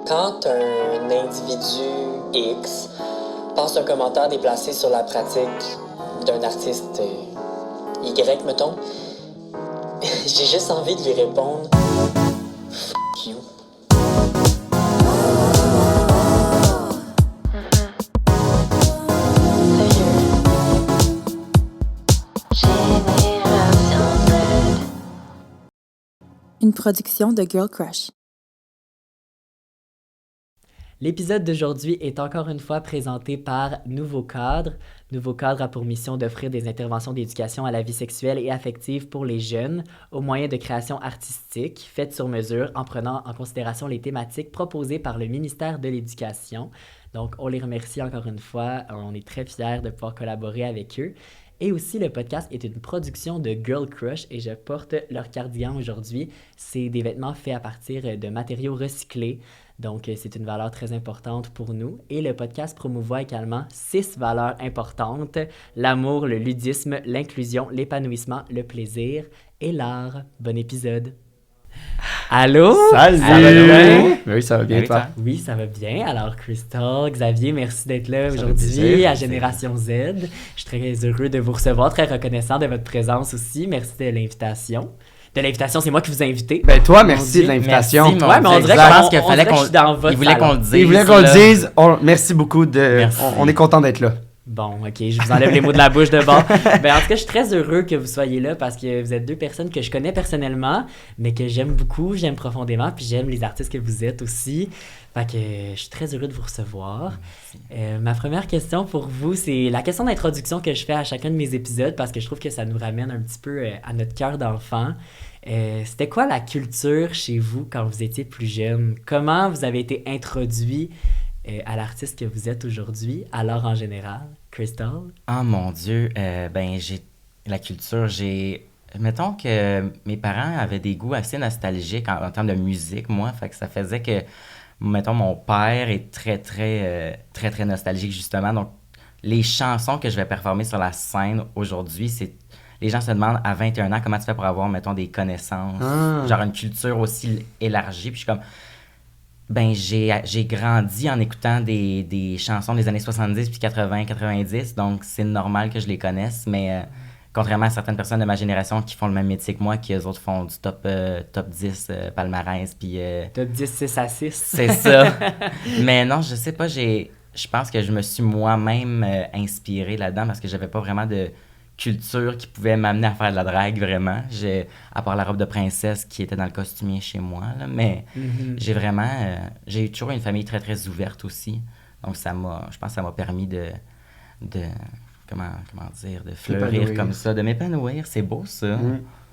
Quand un individu X passe un commentaire déplacé sur la pratique d'un artiste Y, mettons, j'ai juste envie de lui répondre « F*** you ». Une production de Girl Crush. L'épisode d'aujourd'hui est encore une fois présenté par Nouveau Cadre. Nouveau Cadre a pour mission d'offrir des interventions d'éducation à la vie sexuelle et affective pour les jeunes au moyen de créations artistiques faites sur mesure en prenant en considération les thématiques proposées par le ministère de l'Éducation. Donc, on les remercie encore une fois. On est très fiers de pouvoir collaborer avec eux. Et aussi, le podcast est une production de Girl Crush et je porte leur cardigan aujourd'hui. C'est des vêtements faits à partir de matériaux recyclés. Donc, c'est une valeur très importante pour nous. Et le podcast promouvoit également 6 valeurs importantes: l'amour, le ludisme, l'inclusion, l'épanouissement, le plaisir et l'art. Bon épisode! Allô? Salut! Ça va bien? Oui, ça va bien, toi? Oui, ça va bien. Alors, Crystal, Xavier, merci d'être là Ça fait aujourd'hui plaisir. à Génération Z. Je suis très heureux de vous recevoir, très reconnaissant de votre présence aussi. Merci de l'invitation. De l'invitation, c'est moi qui vous ai invité. Ben toi, Mon merci Dieu, de l'invitation. merci, mon Ouais, mais on Dieu, dirait exact. qu'on Je pense qu'il on fallait dirait que je suis dans votre Il voulait qu'on le salon. dise. Il voulait qu'on le là. dise. Merci beaucoup. Merci. On est content d'être là. Bon, ok, je vous enlève les mots de la bouche de bord. Ben, en tout cas, je suis très heureux que vous soyez là parce que vous êtes deux personnes que je connais personnellement, mais que j'aime beaucoup, j'aime profondément, puis j'aime les artistes que vous êtes aussi. Fait que je suis très heureux de vous recevoir. Ma première question pour vous, c'est la question d'introduction que je fais à chacun de mes épisodes parce que je trouve que ça nous ramène un petit peu à notre cœur d'enfant. C'était quoi la culture chez vous quand vous étiez plus jeune? Comment vous avez été introduit à l'artiste que vous êtes aujourd'hui, à l'art en général? Crystal? Oh mon Dieu, la culture, mettons que mes parents avaient des goûts assez nostalgiques en termes de musique, moi, fait que ça faisait que, mettons, mon père est très nostalgique, justement, donc les chansons que je vais performer sur la scène aujourd'hui, les gens se demandent à 21 ans comment tu fais pour avoir, mettons, des connaissances, genre une culture aussi élargie, puis je suis comme... Ben, j'ai grandi en écoutant des chansons des années 70 puis 80, 90, donc c'est normal que je les connaisse, mais contrairement à certaines personnes de ma génération qui font le même métier que moi, qui eux autres font du top 10 palmarès, puis... Top 10, 6 à 6. C'est ça. Mais non, je sais pas, je pense que je me suis moi-même inspiré là-dedans parce que j'avais pas vraiment de culture qui pouvait m'amener à faire de la drague, vraiment. À part la robe de princesse qui était dans le costumier chez moi, là, mais j'ai toujours une famille très ouverte aussi. Donc je pense que ça m'a permis de comment dire, de fleurir comme ça, de m'épanouir. C'est beau, ça.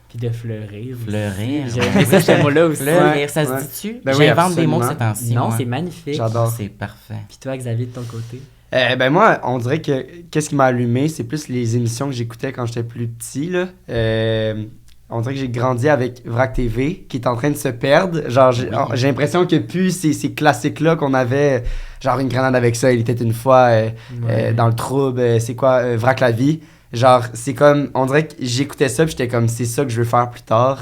Puis de fleurir. Fleurir. J'ai aimé ça, ce mot-là aussi. Fleurir, ça se dit-tu? Ben oui, J'invente des mots de absolument. ces temps-ci. Non, moi. c'est magnifique. J'adore. C'est parfait. Puis toi, Xavier, de ton côté? Ben moi, on dirait que qu'est-ce qui m'a allumé, c'est plus les émissions que j'écoutais quand j'étais plus petit, là. On dirait que j'ai grandi avec Vrac TV, qui est en train de se perdre. Genre, j'ai l'impression que plus ces classiques-là qu'on avait, genre Une grenade avec ça, il était une fois dans le trouble, c'est quoi, Vrac la vie. Genre, c'est comme, on dirait que j'écoutais ça, puis j'étais comme, c'est ça que je veux faire plus tard.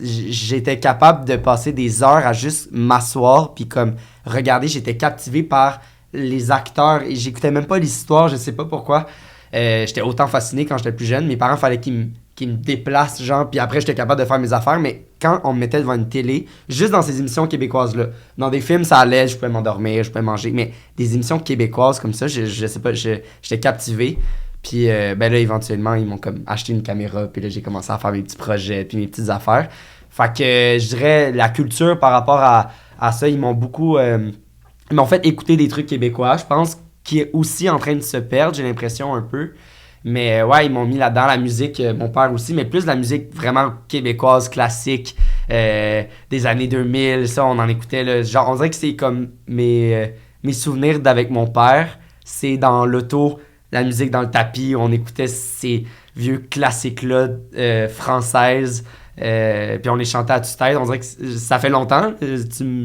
J'étais capable de passer des heures à juste m'asseoir, puis comme, regarder, j'étais captivé par les acteurs, et j'écoutais même pas l'histoire, je sais pas pourquoi. J'étais autant fasciné quand j'étais plus jeune. Mes parents, fallait qu'ils me déplacent, genre, puis après, j'étais capable de faire mes affaires. Mais quand on me mettait devant une télé, juste dans ces émissions québécoises-là, dans des films, ça allait, je pouvais m'endormir, je pouvais manger, mais des émissions québécoises comme ça, je sais pas, j'étais captivé. Puis ben là, éventuellement, ils m'ont comme acheté une caméra, puis là, j'ai commencé à faire mes petits projets, puis mes petites affaires. Fait que je dirais, la culture par rapport à ça, ils m'ont beaucoup... ils m'ont fait écouter des trucs québécois, je pense, qui est aussi en train de se perdre, j'ai l'impression un peu. Mais ouais, ils m'ont mis là-dedans la musique, mon père aussi, mais plus la musique vraiment québécoise, classique, des années 2000, ça, on en écoutait, là. Genre, on dirait que c'est comme mes souvenirs d'avec mon père, c'est dans l'auto, la musique dans le tapis, on écoutait ces vieux classiques-là françaises, puis on les chantait à tue-tête. On dirait que ça fait longtemps,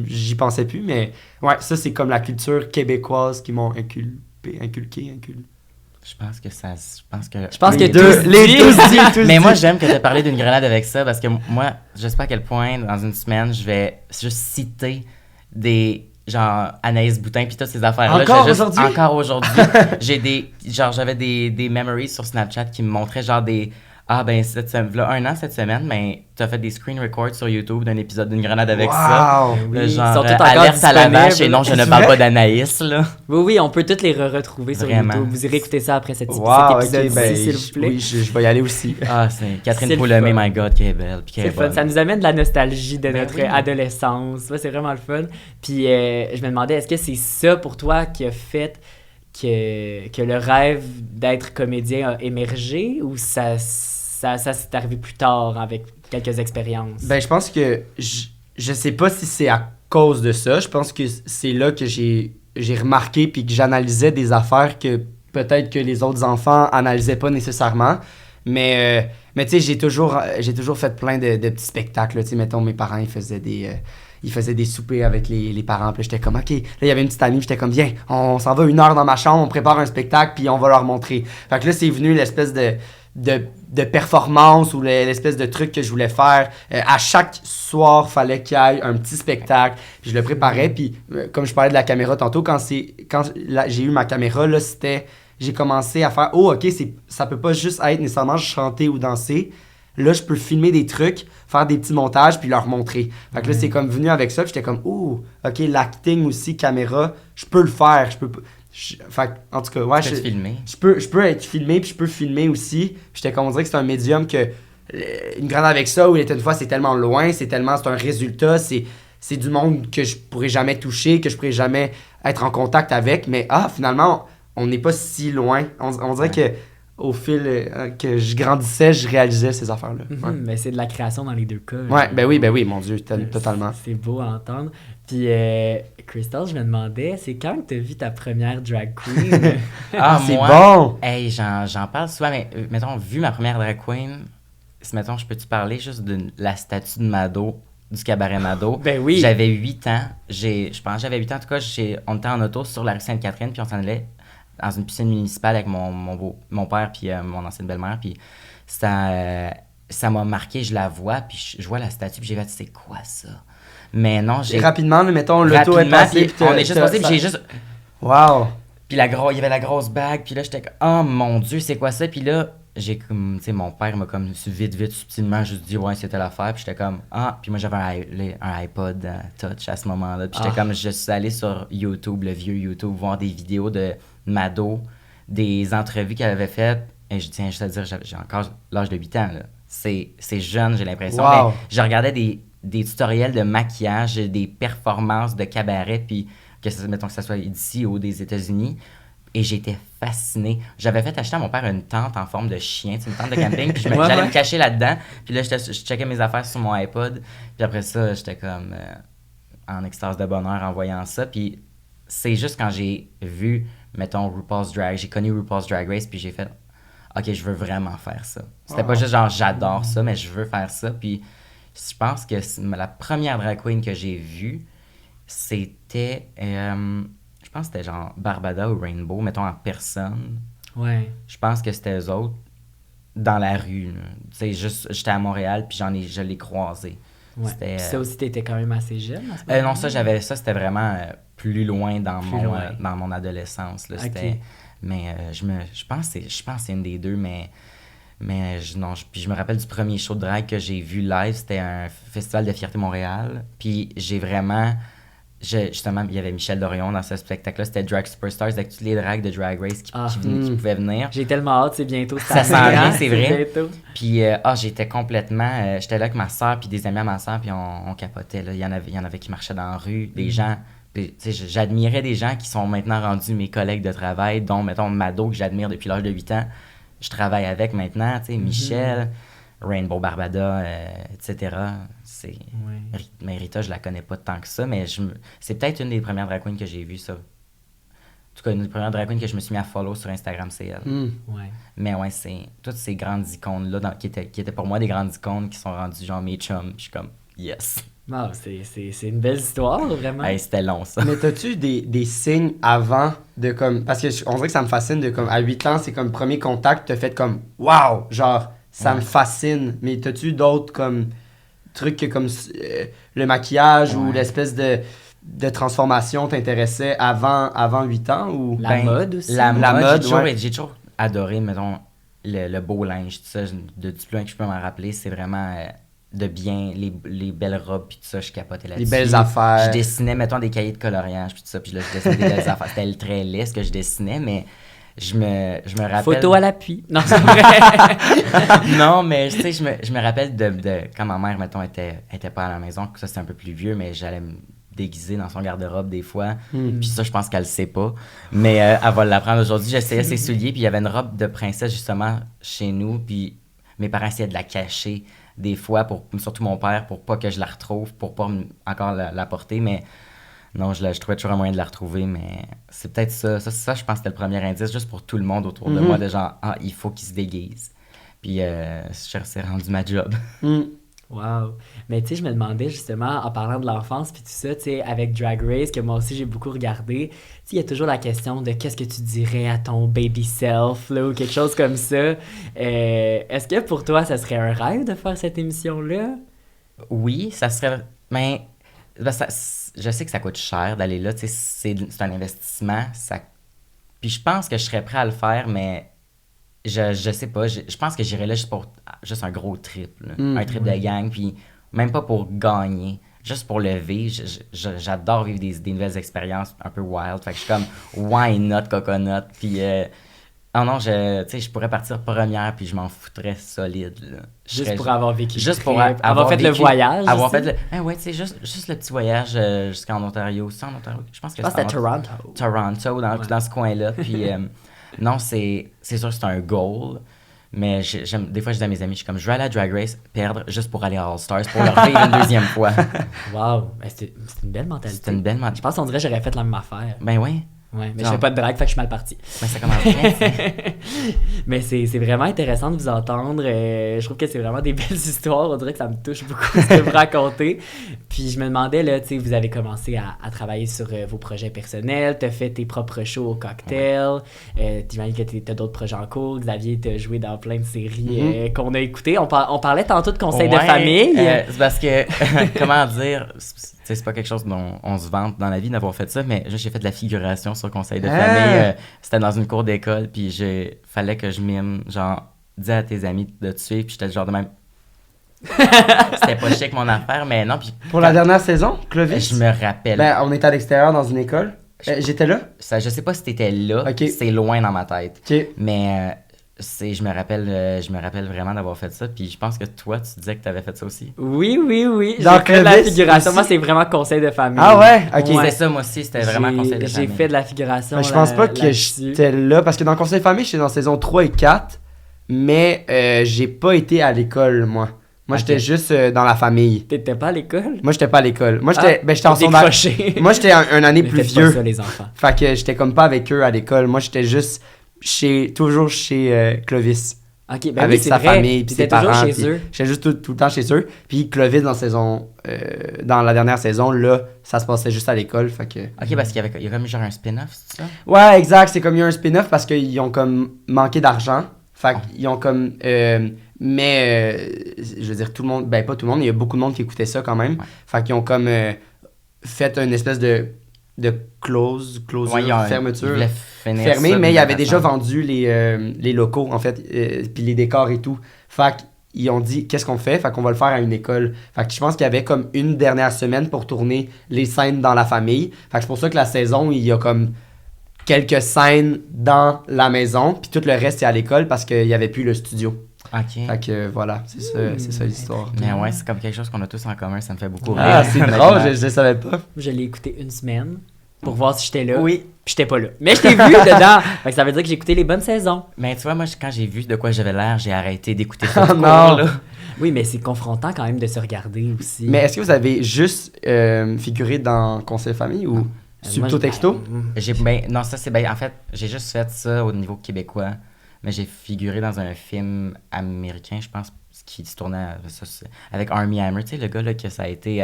j'y pensais plus, mais ouais, ça c'est comme la culture québécoise qui m'ont inculqué. Je pense que Les tous dit. Mais moi, j'aime que tu aies parlé d'une grenade avec ça parce que moi, je sais pas à quel point, dans une semaine, je vais juste citer des genre Anaïs Boutin puis toutes ces affaires-là. Encore aujourd'hui? Encore aujourd'hui. J'avais des memories sur Snapchat qui me montraient genre des... Ah ben, là, 1 an cette semaine, mais t'as fait des screen records sur YouTube d'un épisode d'une grenade avec ça. Wow! Oui, Genre, ils sont tous encore alerte à la vache, et disponibles. non, je ne C'est parle vrai? pas d'Anaïs, là. Oui, on peut toutes les retrouver sur Vraiment. YouTube. Vous irez écouter ça après cet Wow, épisode-ci, ok, ben, s'il vous plaît. oui, je vais y aller aussi. Ah, c'est Catherine C'est le Poulemé, fun. my God, qui est belle. Puis qui C'est est le fun. bonne. Ça nous amène de la nostalgie de Ben notre oui. adolescence. Ouais, c'est vraiment le fun. Puis je me demandais, est-ce que c'est ça pour toi qui a fait que le rêve d'être comédien a émergé ou ça s'est arrivé plus tard avec quelques expériences? Ben, je pense que je sais pas si c'est à cause de ça. Je pense que c'est là que j'ai remarqué puis que j'analysais des affaires que peut-être que les autres enfants analysaient pas nécessairement. Mais tu sais, j'ai toujours fait plein de petits spectacles. Tu sais, mettons, mes parents, ils faisaient des soupers avec les parents. Puis là, j'étais comme, OK. Là, il y avait une petite amie, puis j'étais comme, viens, on s'en va 1 heure dans ma chambre, on prépare un spectacle, puis on va leur montrer. Fait que là, c'est venu l'espèce de performance ou l'espèce de truc que je voulais faire. À chaque soir, fallait qu'il y ait un petit spectacle. Puis je le préparais. Puis comme je parlais de la caméra tantôt, quand j'ai eu ma caméra, là, j'ai commencé à faire, oh, OK, ça peut pas juste être nécessairement chanter ou danser. Là, je peux filmer des trucs, faire des petits montages, puis leur montrer. Fait que là, c'est comme venu avec ça, puis j'étais comme, ouh, OK, l'acting aussi, caméra, je peux le faire. Fait que, en tout cas, ouais, Tu peux te filmer. je peux être filmé, puis je peux filmer aussi. Puis j'étais comme, on dirait que c'est un médium que, une grande avec ça, où il était une fois, c'est tellement loin, c'est un résultat, c'est du monde que je pourrais jamais toucher, que je pourrais jamais être en contact avec, mais finalement, on n'est pas si loin. On dirait que au fil que je grandissais, je réalisais ces affaires-là. Ouais. Mais c'est de la création dans les deux cas. Ouais, ben oui, mon Dieu, totalement. C'est beau à entendre. Puis, Crystal, je me demandais, c'est quand que t'as vu ta première drag queen? Ah, c'est moi, bon! Hey, j'en parle souvent, mais mettons, vu ma première drag queen, mettons, je peux-tu parler juste de la statue de Mado, du cabaret Mado? Ben oui. J'avais 8 ans. Je pense que j'avais 8 ans. En tout cas, on était en auto sur la rue Sainte-Catherine, puis on s'en allait dans une piscine municipale avec mon père puis mon ancienne belle-mère. Puis ça m'a marqué, je la vois, puis je vois la statue, puis j'ai fait, c'est quoi ça? Mais non, j'ai... Rapidement, mettons, l'auto est passé, puis on est juste passé, puis j'ai juste... Wow! Puis il y avait la grosse bague, puis là, j'étais comme, oh mon Dieu, c'est quoi ça? Puis là, j'ai comme, tu sais, mon père m'a comme vite, subtilement, juste dit, ouais, c'était l'affaire. Puis j'étais comme, puis moi, j'avais un iPod Touch à ce moment-là. Puis j'étais comme, je suis allé sur YouTube, le vieux YouTube, voir des vidéos de Mado, des entrevues qu'elle avait faites. Et je tiens juste à dire, j'ai encore l'âge de 8 ans, là. C'est jeune, j'ai l'impression. Wow. Mais je regardais des tutoriels de maquillage, des performances de cabaret, puis mettons que ça soit d'ici ou des États-Unis. Et j'étais fasciné. J'avais fait acheter à mon père une tente en forme de chien, une tente de camping, puis j'allais me cacher là-dedans. Puis là, je checkais mes affaires sur mon iPod. Puis après ça, j'étais comme en extase de bonheur en voyant ça. Puis c'est juste quand j'ai vu, mettons, RuPaul's Drag, j'ai connu RuPaul's Drag Race, puis j'ai fait, OK, je veux vraiment faire ça. C'était pas juste genre, j'adore ça, mais je veux faire ça. Puis je pense que la première drag queen que j'ai vue, c'était... je pense que c'était genre Barbada ou Rainbow, mettons en personne. Ouais. Je pense que c'était eux autres dans la rue. Tu sais, juste, j'étais à Montréal, puis je l'ai croisé. Ouais. C'était, Puis ça aussi, t'étais quand même assez jeune à ce moment-là? non, ça c'était vraiment plus loin dans loin. dans mon adolescence. Là, Ok. c'était, mais je pense que c'est une des deux, mais puis je me rappelle du premier show de drag que j'ai vu live, c'était un festival de Fierté Montréal, puis j'ai vraiment... justement, il y avait Michel Dorion dans ce spectacle-là, c'était Drag Superstars avec toutes les drags de Drag Race qui pouvaient venir. J'ai tellement hâte, c'est bientôt. Ça s'en vient, c'est vrai. Bientôt. Puis, j'étais complètement... j'étais là avec ma soeur puis des amis à ma soeur, puis on capotait. Là. Il y en avait qui marchaient dans la rue, des gens... Puis, tu sais, j'admirais des gens qui sont maintenant rendus mes collègues de travail, dont, mettons, Mado, que j'admire depuis l'âge de 8 ans. Je travaille avec maintenant, tu sais, Michel, Rainbow Barbada, etc. Mais Rita, je la connais pas tant que ça, mais c'est peut-être une des premières drag queens que j'ai vues, ça. En tout cas, une des premières drag queens que je me suis mis à follow sur Instagram, c'est elle. Ouais. Mais ouais, c'est toutes ces grandes icônes-là qui étaient pour moi des grandes icônes qui sont rendues genre mes chums. Je suis comme, yes! Ah, c'est une belle histoire, vraiment. Hey, c'était long, ça. Mais t'as-tu eu des signes avant de comme... Parce que on dirait que ça me fascine de comme... À 8 ans, c'est comme premier contact, t'as fait comme... Wow! Genre, ça me fascine. Mais t'as-tu eu d'autres comme... trucs que comme le maquillage ou l'espèce de de transformation t'intéressait avant 8 ans ou... La mode aussi. La mode, ouais. j'ai toujours adoré, mettons, le beau linge, tout ça. Du plus loin que je peux m'en rappeler, c'est vraiment de bien, les belles robes, puis tout ça, je capotais là-dessus. Les belles affaires. Je dessinais, mettons, des cahiers de coloriage, puis tout ça, puis là, je dessinais des belles affaires. C'était très laid ce que je dessinais, mais je me rappelle... Photo à l'appui. Non, c'est vrai. Non, mais tu sais, je me rappelle de quand ma mère, mettons, était pas à la maison, que ça, c'était un peu plus vieux, mais j'allais me déguiser dans son garde-robe des fois. Puis ça, je pense qu'elle le sait pas. Mais elle va l'apprendre aujourd'hui. J'essayais ses souliers, puis il y avait une robe de princesse, justement, chez nous, puis mes parents essayaient de la cacher des fois, surtout mon père, pour pas que je la retrouve, pour pas encore la porter, mais non, je trouvais toujours un moyen de la retrouver, mais c'est peut-être ça. Ça, je pense que c'était le premier indice, juste pour tout le monde autour de moi, de genre, il faut qu'il se déguise. Puis c'est rendu ma job. Wow. Mais tu sais, je me demandais justement, en parlant de l'enfance puis tout ça, tu sais, avec Drag Race, que moi aussi j'ai beaucoup regardé, tu sais, il y a toujours la question de qu'est-ce que tu dirais à ton baby self, là, ou quelque chose comme ça. Est-ce que pour toi, ça serait un rêve de faire cette émission-là? Oui, ça serait... Mais je sais que ça coûte cher d'aller là, tu sais, c'est un investissement. Puis je pense que je serais prêt à le faire, mais... Je sais pas, je pense que j'irais là juste pour un gros trip, là. Un trip de gang, puis même pas pour gagner, juste pour le vivre. J'adore vivre des nouvelles expériences un peu wild, fait que je suis comme why not coconut, puis oh non, tu sais, je pourrais partir première, puis je m'en foutrais solide, là. Juste pour avoir vécu juste pour avoir fait le voyage, avoir aussi. fait le ouais, tu sais, juste le petit voyage jusqu'en Ontario. C'est en Ontario, je pense que c'était Toronto. Dans ce coin-là, puis non, c'est sûr que c'est un goal, mais des fois, je dis à mes amis, je suis comme, je vais aller à Drag Race, perdre juste pour aller à All Stars, pour leur vivre une deuxième fois. Wow, c'est une belle mentalité. C'est une belle mentalité. Je pense qu'on dirait que j'aurais fait la même affaire. Ben oui. Ouais, mais je fais pas de drague, fait que je suis mal parti. Ben ça commence bien, Mais c'est vraiment intéressant de vous entendre. Je trouve que c'est vraiment des belles histoires. On dirait que ça me touche beaucoup ce que vous racontez. Puis je me demandais, là, tu sais, vous avez commencé à travailler sur vos projets personnels, t'as fait tes propres shows au cocktail. J'imagine que t'as d'autres projets en cours. Xavier, t'as joué dans plein de séries qu'on a écoutées. On parlait tantôt de conseils de famille. C'est parce que, comment dire... C'est pas quelque chose dont on se vante dans la vie d'avoir fait ça, mais j'ai fait de la figuration sur conseil de famille. C'était dans une cour d'école, puis fallait que je mime, genre, dis à tes amis de te suivre, puis j'étais le genre de même... C'était pas chic mon affaire, mais non. Puis pour la dernière saison, Clovis? Je me rappelle. Ben, on était à l'extérieur dans une école. J'étais là? Je sais pas si t'étais là, c'est loin dans ma tête. Mais... je me rappelle vraiment d'avoir fait ça, puis je pense que toi, tu disais que tu avais fait ça aussi. Oui. J'ai Donc, fait de la figuration. Moi, c'est vraiment conseil de famille. Ah ouais? Ok. C'est ça, moi aussi, c'était vraiment conseil de famille. J'ai fait de la figuration. Mais je pense pas que j'étais là, parce que dans conseil de famille, j'étais dans saison 3 et 4, mais j'ai pas été à l'école, moi. Moi, j'étais juste dans la famille. T'étais pas à l'école? Moi, j'étais pas à l'école. Moi, j'étais en secondaire. Moi, j'étais un année plus vieux. Pas ça, les enfants. Fait que j'étais comme pas avec eux à l'école. Moi, j'étais juste toujours chez Clovis. Okay, ben avec oui, sa vrai. famille puis ses parents. Toujours chez eux. J'étais juste tout le temps chez eux. Puis Clovis dans la dernière saison, là, ça se passait juste à l'école. Fait que... Ok, parce qu'il y a comme genre un spin-off, c'est ça? Ouais, exact. C'est comme il y a un spin-off parce qu'ils ont comme manqué d'argent. Fait qu'ils ont comme... je veux dire, tout le monde... Ben, pas tout le monde. Il y a beaucoup de monde qui écoutait ça quand même. Ouais. Fait qu'ils ont comme fait une espèce de closure, fermeture, fermée, mais ils avaient déjà vendu les locaux, en fait, puis les décors et tout. Fait qu'ils ont dit, qu'est-ce qu'on fait? Fait qu'on va le faire à une école. Fait que je pense qu'il y avait comme une dernière semaine pour tourner les scènes dans la famille. Fait que c'est pour ça que la saison, il y a comme quelques scènes dans la maison, puis tout le reste, c'est à l'école parce qu'il n'y avait plus le studio. Ok. Fait que voilà, c'est ça l'histoire. Mais ouais, c'est comme quelque chose qu'on a tous en commun, ça me fait beaucoup rire. Ah, c'est drôle, je savais pas. Je l'ai écouté une semaine pour voir si j'étais là. Oui. Puis j'étais pas là. Mais je t'ai vu dedans. Fait que ça veut dire que j'ai écouté les bonnes saisons. Mais tu vois, moi, quand j'ai vu de quoi j'avais l'air, j'ai arrêté d'écouter ça. Là. Oui, mais c'est confrontant quand même de se regarder aussi. Mais est-ce que vous avez juste figuré dans Conseil de famille ou Subto Texto? Non, ça c'est en fait, j'ai juste fait ça au niveau québécois. Mais j'ai figuré dans un film américain, je pense, qui se tournait avec Armie Hammer. Tu sais, le gars là, que ça a été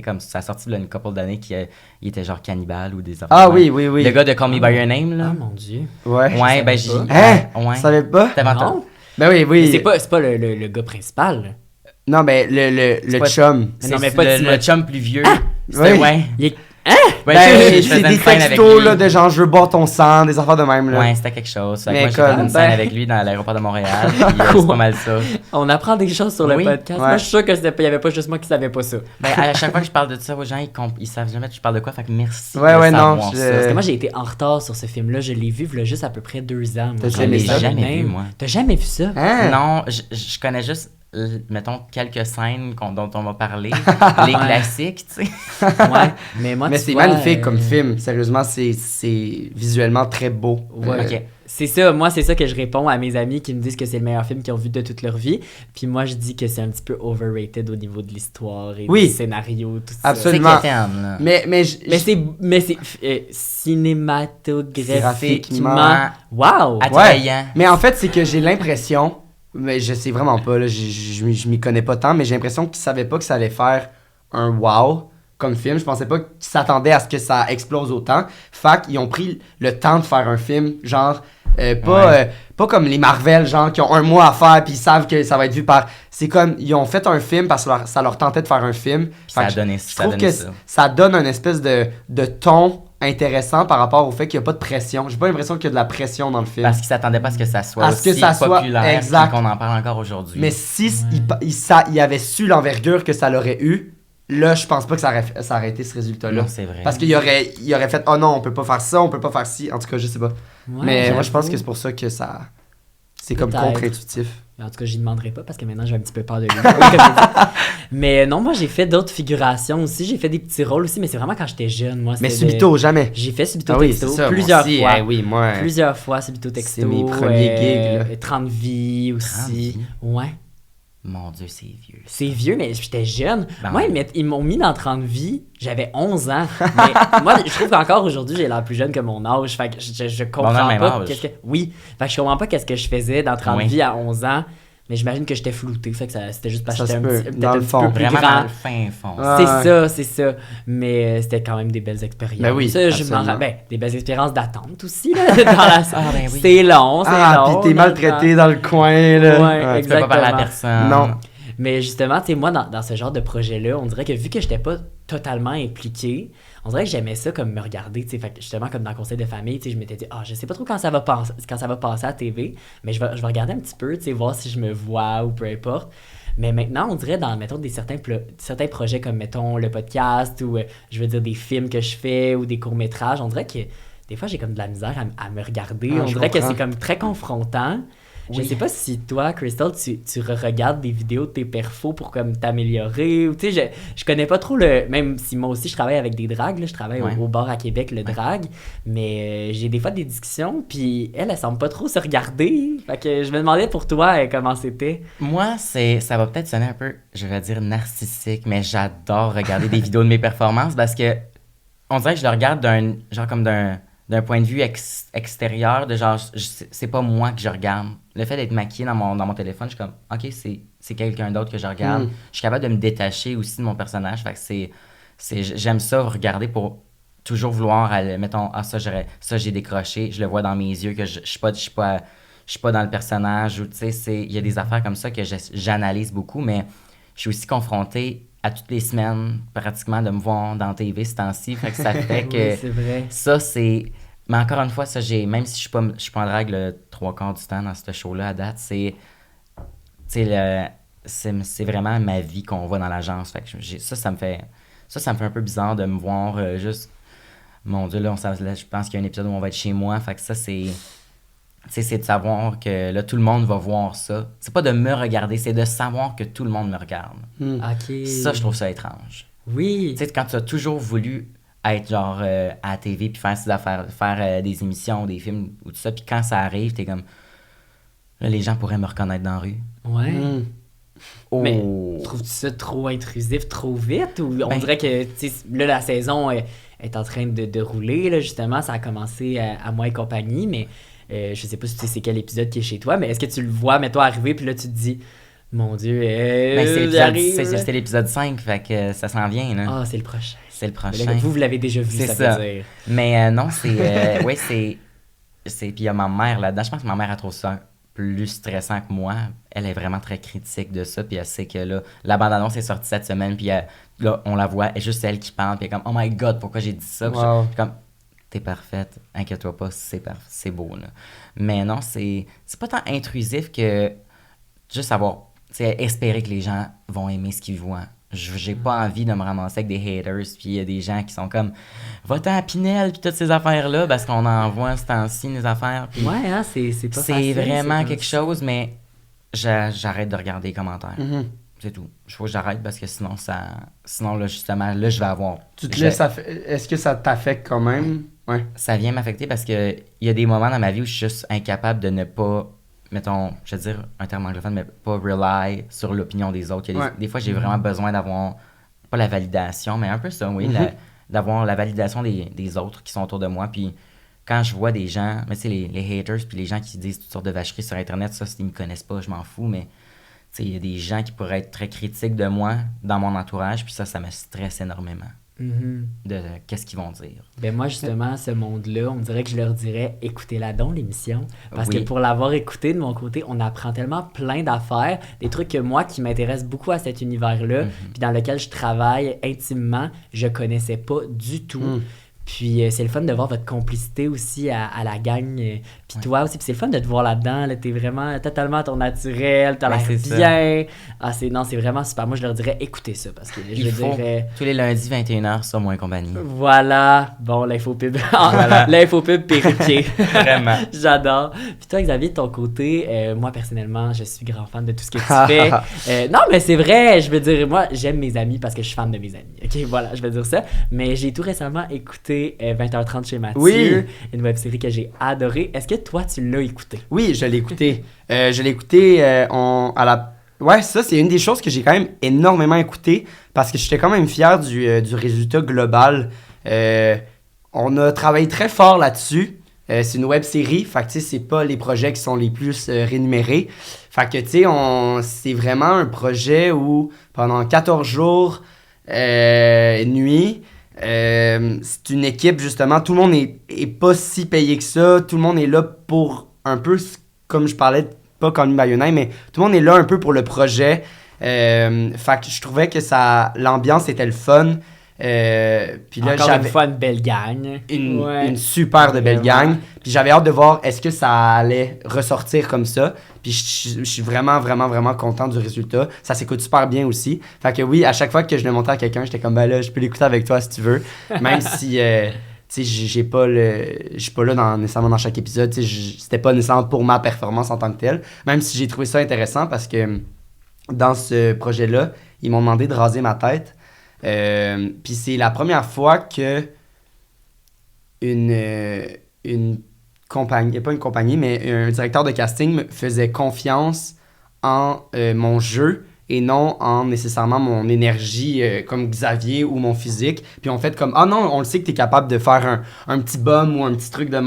comme ça a sorti là, une couple d'années qu'il était genre cannibale ou des affaires. Ah oui. Le gars de Call Me By Your Name, là. Ah mon Dieu. Ouais, ben j'ai. Tu savais pas? T'avais entendu? Ben oui. Mais c'est pas le gars principal. Là. Non, mais le chum. Non, mais pas le chum plus vieux. Oui. Ouais, Ben, je c'est faisais des une scène avec textos, lui. là, de genre, je veux boire ton sang, des affaires de même, là. Ouais, c'était quelque chose. Fait que Mais moi, j'ai fait comme- une scène avec lui dans l'aéroport de Montréal. Puis c'est pas mal ça. On apprend des choses sur le Oui. podcast. Ouais. Moi, je suis sûr qu'il y avait pas juste moi qui savais pas ça. Ben, à chaque fois que je parle de ça aux gens, ils savent jamais que je parle de quoi. Fait que merci Ouais, de ouais, non, savoir je- ça. Parce que moi, j'ai été en retard sur ce film-là. Je l'ai vu, il y a juste à peu près 2 ans. moi. T'as Je jamais l'ai ça? Jamais vu, moi. T'as jamais vu ça? Hein? Non, je connais juste, mettons, quelques scènes dont on va parler. Les Ouais. classiques, tu sais. Ouais. Mais moi, Mais tu c'est vois, magnifique comme film. Sérieusement, c'est visuellement très beau. Ouais. Ok. C'est ça, moi, c'est ça que je réponds à mes amis qui me disent que c'est le meilleur film qu'ils ont vu de toute leur vie. Puis moi, je dis que c'est un petit peu overrated au niveau de l'histoire et Oui. du scénario, tout ça. Absolument. C'est quétaine, là. Mais c'est cinématographiquement. Graphiquement. Wow! Attrayant. Mais en fait, c'est que j'ai l'impression, mais je sais vraiment pas, là, je m'y connais pas tant, mais j'ai l'impression qu'ils savaient pas que ça allait faire un wow comme film. Je pensais pas qu'ils s'attendaient à ce que ça explose autant. Fait qu'ils ont pris le temps de faire un film, genre, pas comme les Marvel, genre, qui ont un mois à faire puis ils savent que ça va être vu par... C'est comme, ils ont fait un film parce que ça leur tentait de faire un film. Ça Fait a que donné je ça. trouve que ça donne un espèce de ton intéressant par rapport au fait qu'il n'y a pas de pression. J'ai pas l'impression qu'il y a de la pression dans le film. Parce qu'ils s'attendaient pas à ce que ça soit À ce que aussi ça soit- populaire exact. puis qu'on en parle encore aujourd'hui. Mais si il avait su l'envergure que ça l'aurait eu, là, je pense pas que ça aurait été ce résultat-là. Non, c'est vrai. Parce qu'il aurait fait « Oh non, on peut pas faire ça, on peut pas faire ci. » En tout cas, je sais pas. Ouais, Mais moi, je pense j'avoue. que c'est pour ça que ça... C'est comme Peut-être. contre-intuitif. Mais en tout cas, j'y demanderai pas parce que maintenant, j'ai un petit peu peur de lui. Comme je dis. Mais non, moi, j'ai fait d'autres figurations aussi. J'ai fait des petits rôles aussi, mais c'est vraiment quand j'étais jeune. Moi, Mais c'était Subito, jamais. J'ai fait Subito Ah oui, Texto c'est ça. plusieurs moi aussi. fois. Eh oui, moi... Plusieurs fois, Subito Texto. C'est mes premiers gigs, là. 30 vies aussi. 30 vies? Ouais. Mon Dieu, c'est vieux. C'est vieux, mais j'étais jeune. Ben Moi, oui. ils m'ont mis dans 30 vies, j'avais 11 ans. Mais moi, je trouve qu'encore aujourd'hui, j'ai l'air plus jeune que mon âge. Fait que je comprends on a le même pas. âge. Oui. Fait que je comprends pas qu'est-ce que je faisais dans 30 Oui. vies à 11 ans. Mais j'imagine que j'étais flouté. Fait que c'était juste parce que Ça j'étais se peut. peut-être Dans un le petit fond. peu plus Vraiment dans grand. le fin fond. Ah. C'est ça. Mais c'était quand même des belles expériences. Ben oui, Ça, je m'en absolument. rappelle. Des belles expériences d'attente aussi. Là, dans la... ben oui. C'est long, c'est Ah, long. puis t'es dans le maltraité temps. dans le coin, là. Ouais, Tu peux pas parler à exactement. personne. Non. Mais justement, tu sais, moi, dans ce genre de projet-là, on dirait que vu que j'étais pas totalement impliqué, on dirait que j'aimais ça comme me regarder, tu sais, fait que justement, comme dans le conseil de famille, tu sais, je m'étais dit, je sais pas trop quand ça va passer à la TV, mais je vais regarder un petit peu, tu sais, voir si je me vois ou peu importe. Mais maintenant, on dirait dans, mettons, certains projets comme, mettons, le podcast ou, je veux dire, des films que je fais ou des courts-métrages, on dirait que des fois, j'ai comme de la misère à me regarder. Ah, On je dirait que comprends. c'est comme très confrontant. Je Oui. sais pas si toi, Crystal, tu regardes des vidéos de tes perfos pour comme t'améliorer. Ou tu sais, je connais pas trop même si moi aussi je travaille avec des drags, là, je travaille Ouais. au bar à Québec, le drag, mais j'ai des fois des discussions, puis elle semble pas trop se regarder. Fait que je me demandais pour toi comment c'était. Moi, ça va peut-être sonner un peu, je vais dire narcissique, mais j'adore regarder des vidéos de mes performances parce que on dirait que je le regarde d'un point de vue extérieur, de genre, c'est pas moi que je regarde. Le fait d'être maquillée dans mon téléphone, je suis comme, ok, c'est quelqu'un d'autre que je regarde. Mm. Je suis capable de me détacher aussi de mon personnage. Fait que j'aime ça regarder pour toujours vouloir aller, mettons, ça j'ai décroché, je le vois dans mes yeux, que je suis pas dans le personnage, ou tu sais, il y a des affaires comme ça que j'analyse beaucoup, mais je suis aussi confronté à toutes les semaines, pratiquement, de me voir dans TV ce temps-ci. Fait que ça fait que Oui, c'est vrai. ça, c'est... Mais encore une fois, ça, même si je suis pas en drague le 3/4 du temps dans ce show-là à date, c'est vraiment ma vie qu'on voit dans l'agence. Fait que ça me fait un peu bizarre de me voir juste... Mon Dieu, là, je pense qu'il y a un épisode où on va être chez moi. Fait que ça, c'est de savoir que là, tout le monde va voir ça. C'est pas de me regarder, c'est de savoir que tout le monde me regarde. Ok. Ça, je trouve ça étrange. Oui. Tu sais, quand tu as toujours voulu être genre à la TV puis faire ses affaires, faire des émissions, des films ou tout ça, puis quand ça arrive, t'es comme... Là, les gens pourraient me reconnaître dans la rue. Ouais. Mm. Oh! Mais trouves-tu ça trop intrusif, trop vite? Ou on Ben- dirait que tu sais, là, la saison est en train de rouler, là, justement, ça a commencé à moi et compagnie, mais je sais pas si tu sais c'est quel épisode qui est chez toi, mais est-ce que tu le vois, mets-toi arriver, puis là, tu te dis, mon Dieu, Ben, j'arrive. c'était l'épisode 5, fait que ça s'en vient, là. Ah, c'est le prochain. C'est le Mais prochain. là, vous l'avez déjà vu, C'est ça ça. veut dire. Mais non, c'est... ouais, c'est... Puis il y a ma mère là-dedans. Je pense que ma mère, elle trouve ça plus stressant que moi. Elle est vraiment très critique de ça. Puis elle sait que là, la bande-annonce est sortie cette semaine. Puis là, on la voit, et juste elle qui parle, puis elle est comme, oh my god, pourquoi j'ai dit ça? Puis Wow. je suis comme, t'es parfaite, inquiète-toi pas, c'est beau, là. Mais non, c'est pas tant intrusif que juste avoir, tu sais, espérer que les gens vont aimer ce qu'ils voient. J'ai pas envie de me ramasser avec des haters, puis il y a des gens qui sont comme, va-t'en à Pinel, puis toutes ces affaires-là, parce qu'on envoie ce temps-ci des affaires, puis Ouais, hein, c'est pas c'est facile, vraiment c'est quelque chose, mais j'arrête de regarder les commentaires. Mhm. C'est tout. Il faut que j'arrête parce que sinon là, justement, là, je vais avoir... Tu te je- laisses Est-ce que ça t'affecte quand même? Ouais. Ça vient m'affecter parce que il y a des moments dans ma vie où je suis juste incapable de ne pas, mettons, je veux dire un terme anglophone, mais pas rely sur l'opinion des autres. Il y a des fois, j'ai vraiment besoin d'avoir, pas la validation, mais un peu ça, oui, d'avoir la validation des autres qui sont autour de moi. Puis quand je vois des gens, mais tu sais, les haters, puis les gens qui disent toutes sortes de vacheries sur Internet, ça, s'ils me connaissent pas, je m'en fous, mais tu sais, il y a des gens qui pourraient être très critiques de moi dans mon entourage, puis ça me stresse énormément Mhm. de qu'est-ce qu'ils vont dire. Ben moi, justement, ce monde-là, on dirait que je leur dirais, écoutez-la donc, l'émission. Parce Oui. que pour l'avoir écouté de mon côté, on apprend tellement plein d'affaires, des trucs que moi, qui m'intéressent beaucoup à cet univers-là, puis dans lequel je travaille intimement, je connaissais pas du tout. Puis c'est le fun de voir votre complicité aussi à la gang. Puis toi aussi, puis c'est le fun de te voir là-dedans. Là, t'es vraiment totalement à ton naturel, t'as Ouais, l'air c'est ça. bien. Ah, c'est vraiment super. Moi, je leur dirais, écoutez ça, parce que je Il faut dirais... tous les lundis 21h sur Moins Compagnie. Voilà, bon, l'infopub. L'infopub perruquier. Vraiment. J'adore. Puis toi, Xavier, de ton côté, moi, personnellement, je suis grand fan de tout ce que tu fais. Non, mais c'est vrai, je veux dire, moi, j'aime mes amis parce que je suis fan de mes amis. OK, voilà, je vais dire ça. Mais j'ai tout récemment écouté 20h30 chez Mathieu, Oui. une web-série que j'ai adorée. Est-ce que toi, tu l'as écoutée? Oui, je l'ai écouté. Je l'ai écouté à la... Ouais, ça, c'est une des choses que j'ai quand même énormément écouté parce que j'étais quand même fier du résultat global. On a travaillé très fort là-dessus. C'est une web série, fait que tu sais, c'est pas les projets qui sont les plus rémunérés. Fait que tu sais, c'est vraiment un projet où pendant 14 jours, nuit, c'est une équipe justement, tout le monde est pas si payé que ça, tout le monde est là pour un peu, comme je parlais, pas comme une baïonnette, mais tout le monde est là un peu pour le projet. Fait que je trouvais que l'ambiance était le fun. Puis là, Encore une j'avais fois, une belle gang. une super de belle Vraiment. gang. Puis j'avais hâte de voir est-ce que ça allait ressortir comme ça. Puis je suis vraiment, vraiment, vraiment content du résultat. Ça s'écoute super bien aussi. Fait que oui, à chaque fois que je le montrais à quelqu'un, j'étais comme, ben là, je peux l'écouter avec toi si tu veux. Même si, tu sais, je suis pas là nécessairement dans chaque épisode. Tu sais, c'était pas nécessairement pour ma performance en tant que telle. Même si j'ai trouvé ça intéressant parce que dans ce projet-là, ils m'ont demandé de raser ma tête. Puis c'est la première fois que une compagnie, pas une compagnie, mais un directeur de casting me faisait confiance en mon jeu et non en nécessairement mon énergie comme Xavier ou mon physique. Puis on fait comme, ah non, on le sait que t'es capable de faire un petit bum ou un petit truc de...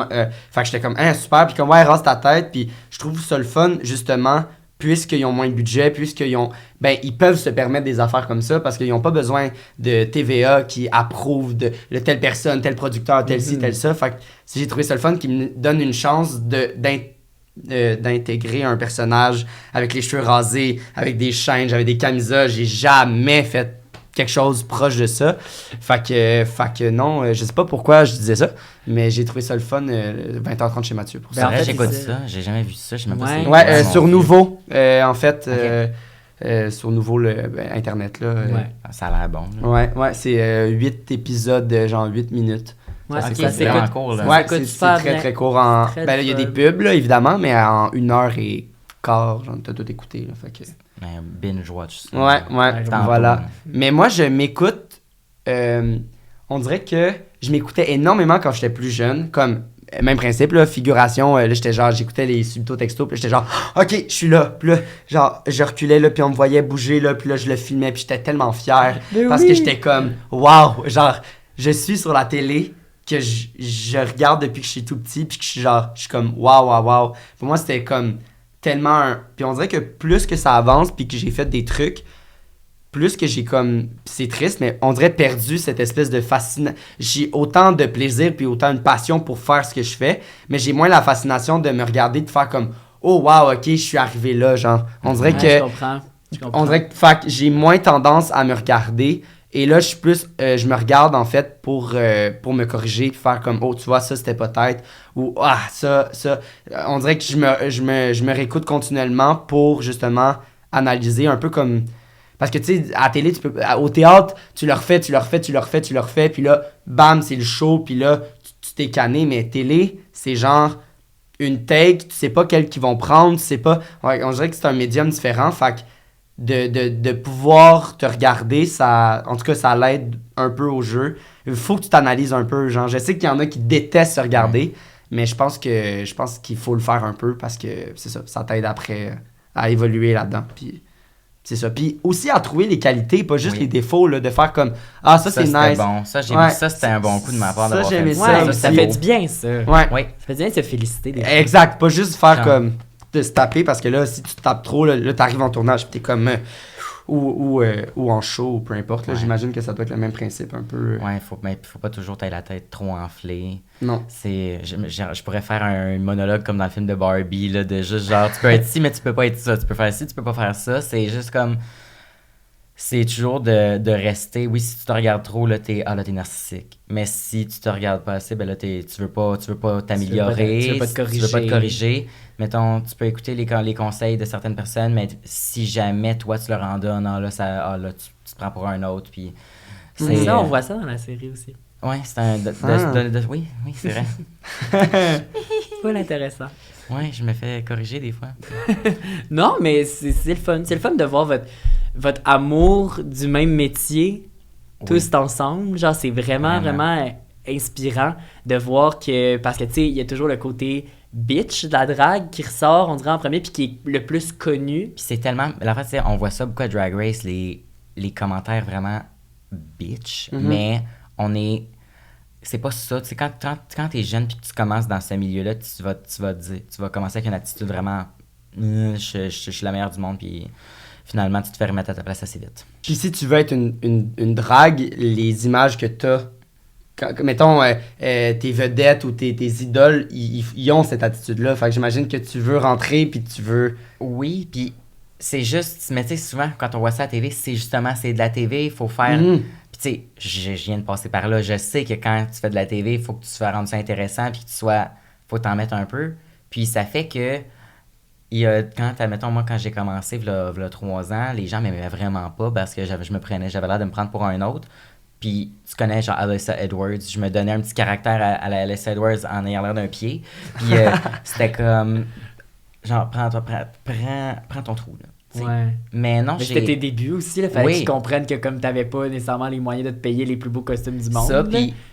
Fait que j'étais comme, super, puis comme, ouais, rase ta tête. Puis je trouve ça le fun, justement, puisqu'ils ont moins de budget, ils peuvent se permettre des affaires comme ça parce qu'ils n'ont pas besoin de TVA qui approuve de telle personne, tel producteur, tel ci, tel ça. Fait que j'ai trouvé ça le fun qui me donne une chance d'intégrer un personnage avec les cheveux rasés, avec des chaînes, j'avais des camisas. J'ai jamais fait quelque chose proche de ça. Fait que non, je sais pas pourquoi je disais ça, mais j'ai trouvé ça le fun 20h30 chez Mathieu pour Ben, ça. en fait, j'écoute c'est- ça. J'ai jamais vu ça. Je sais même pas Ouais. c'est Ouais, quoi, mon sur Dieu. Nouveau, en fait, sur Nouveau, Internet, là. Ouais. Ça a l'air bon. Là. Ouais, c'est 8 épisodes de genre 8 minutes. Ouais, Ok, ça c'est vraiment s'écoute. court, là. Ouais, s'écoute c'est super très, bien. très court. Très Ben là, il y a des fun. pubs, là, évidemment, mais en 1h15, genre, t'as tout écouté, là, fait que... Mais binge-watch ça. Ouais, Tantôt, voilà. là. Mais moi, je m'écoute... on dirait que je m'écoutais énormément quand j'étais plus jeune, comme... Même principe, là, figuration, là, j'étais genre, j'écoutais les subtos textos, puis j'étais genre, OK, je suis là, puis là, genre, je reculais, là, puis on me voyait bouger, là, puis là, je le filmais, puis j'étais tellement fier, parce que j'étais comme, wow, genre, je suis sur la télé, que je regarde depuis que je suis tout petit, puis que je suis comme, wow. Pour moi, c'était comme tellement Puis on dirait que plus que ça avance, puis que j'ai fait des trucs, plus que j'ai comme... C'est triste, mais on dirait perdu cette espèce de fascination. J'ai autant de plaisir puis autant une passion pour faire ce que je fais, mais j'ai moins la fascination de me regarder, de faire comme « Oh, wow, OK, je suis arrivé là, genre. » On dirait Ouais, que... je comprends. On dirait que fait que j'ai moins tendance à me regarder Et là, je suis plus, je me regarde en fait pour me corriger, puis faire comme, oh, tu vois, ça c'était pas tête, ou ah, ça. On dirait que je me réécoute continuellement pour justement analyser un peu comme. Parce que tu sais, à la télé, au théâtre, tu le refais, puis là, bam, c'est le show, puis là, tu t'es canné, mais télé, c'est genre une take, tu sais pas quelle qu'ils vont prendre, tu sais pas. Ouais, on dirait que c'est un médium différent, fait que de pouvoir te regarder, ça, en tout cas, ça l'aide un peu au jeu. Il faut que tu t'analyses un peu, genre, je sais qu'il y en a qui détestent se regarder, mais je pense qu'il faut le faire un peu parce que c'est ça t'aide après à évoluer là-dedans, puis c'est ça. Puis aussi à trouver les qualités, pas juste les défauts, là, de faire comme ah, ça c'est nice. Bon. Ça, j'ai vu ça, c'était un bon coup de ma part d'avoir fait ça. Ouais, ça fait du bien, ça. Ouais. Ça fait du bien de se féliciter. Des exact. Pas juste faire comme de se taper parce que là, si tu te tapes trop, là t'arrives en tournage pis t'es comme ou en show ou peu importe. Là, j'imagine que ça doit être le même principe un peu. Ouais, faut pas toujours t'avoir la tête trop enflée. Non. Je pourrais faire un monologue comme dans le film de Barbie, là, de juste genre, tu peux être ci, mais tu peux pas être ça. Tu peux faire ci, tu peux pas faire ça. C'est juste comme. C'est toujours de rester. Oui, si tu te regardes trop, là, t'es narcissique. Mais si tu te regardes pas assez, ben là, tu veux pas t'améliorer. Tu veux pas te corriger. Mettons, tu peux écouter les conseils de certaines personnes, mais si jamais toi, tu leur en donnes, tu te prends pour un autre. Puis c'est ça, on voit ça dans la série aussi. Ouais, c'est un. Oui, c'est vrai. Pas intéressant. Ouais, je me fais corriger des fois. Non, mais c'est le fun. C'est le fun de voir votre amour du même métier tous ensemble. Genre, c'est vraiment inspirant de voir que... Parce que, tu sais, il y a toujours le côté bitch de la drague qui ressort, on dirait, en premier, puis qui est le plus connu. Puis c'est tellement... En fait, on voit ça beaucoup à Drag Race, les commentaires vraiment bitch, mais on est... C'est pas ça. Tu sais, quand t'es jeune puis que tu commences dans ce milieu-là, tu vas commencer avec une attitude vraiment... Je suis la meilleure du monde, puis finalement, tu te fais remettre à ta place assez vite. Puis si tu veux être une drague, les images que t'as, mettons, tes vedettes ou tes idoles, ils ont cette attitude-là. Fait que j'imagine que tu veux rentrer puis tu veux... Oui, puis c'est juste... Mais tu sais, souvent, quand on voit ça à la TV, c'est de la TV, il faut faire... Tu sais, je viens de passer par là. Je sais que quand tu fais de la TV, il faut que tu sois rendu ça intéressant puis que tu sois... faut t'en mettre un peu. Puis ça fait que... Admettons, moi, quand j'ai commencé, v'là 3 ans, les gens m'aimaient vraiment pas parce que j'avais l'air de me prendre pour un autre. Puis tu connais, genre, Alyssa Edwards. Je me donnais un petit caractère à la Alyssa Edwards en ayant l'air d'un pied. Puis c'était comme... Genre, prends ton trou, là. Ouais. Mais non, c'était tes débuts aussi, il fallait qu'ils comprennent que comme t'avais pas nécessairement les moyens de te payer les plus beaux costumes du monde. Ça,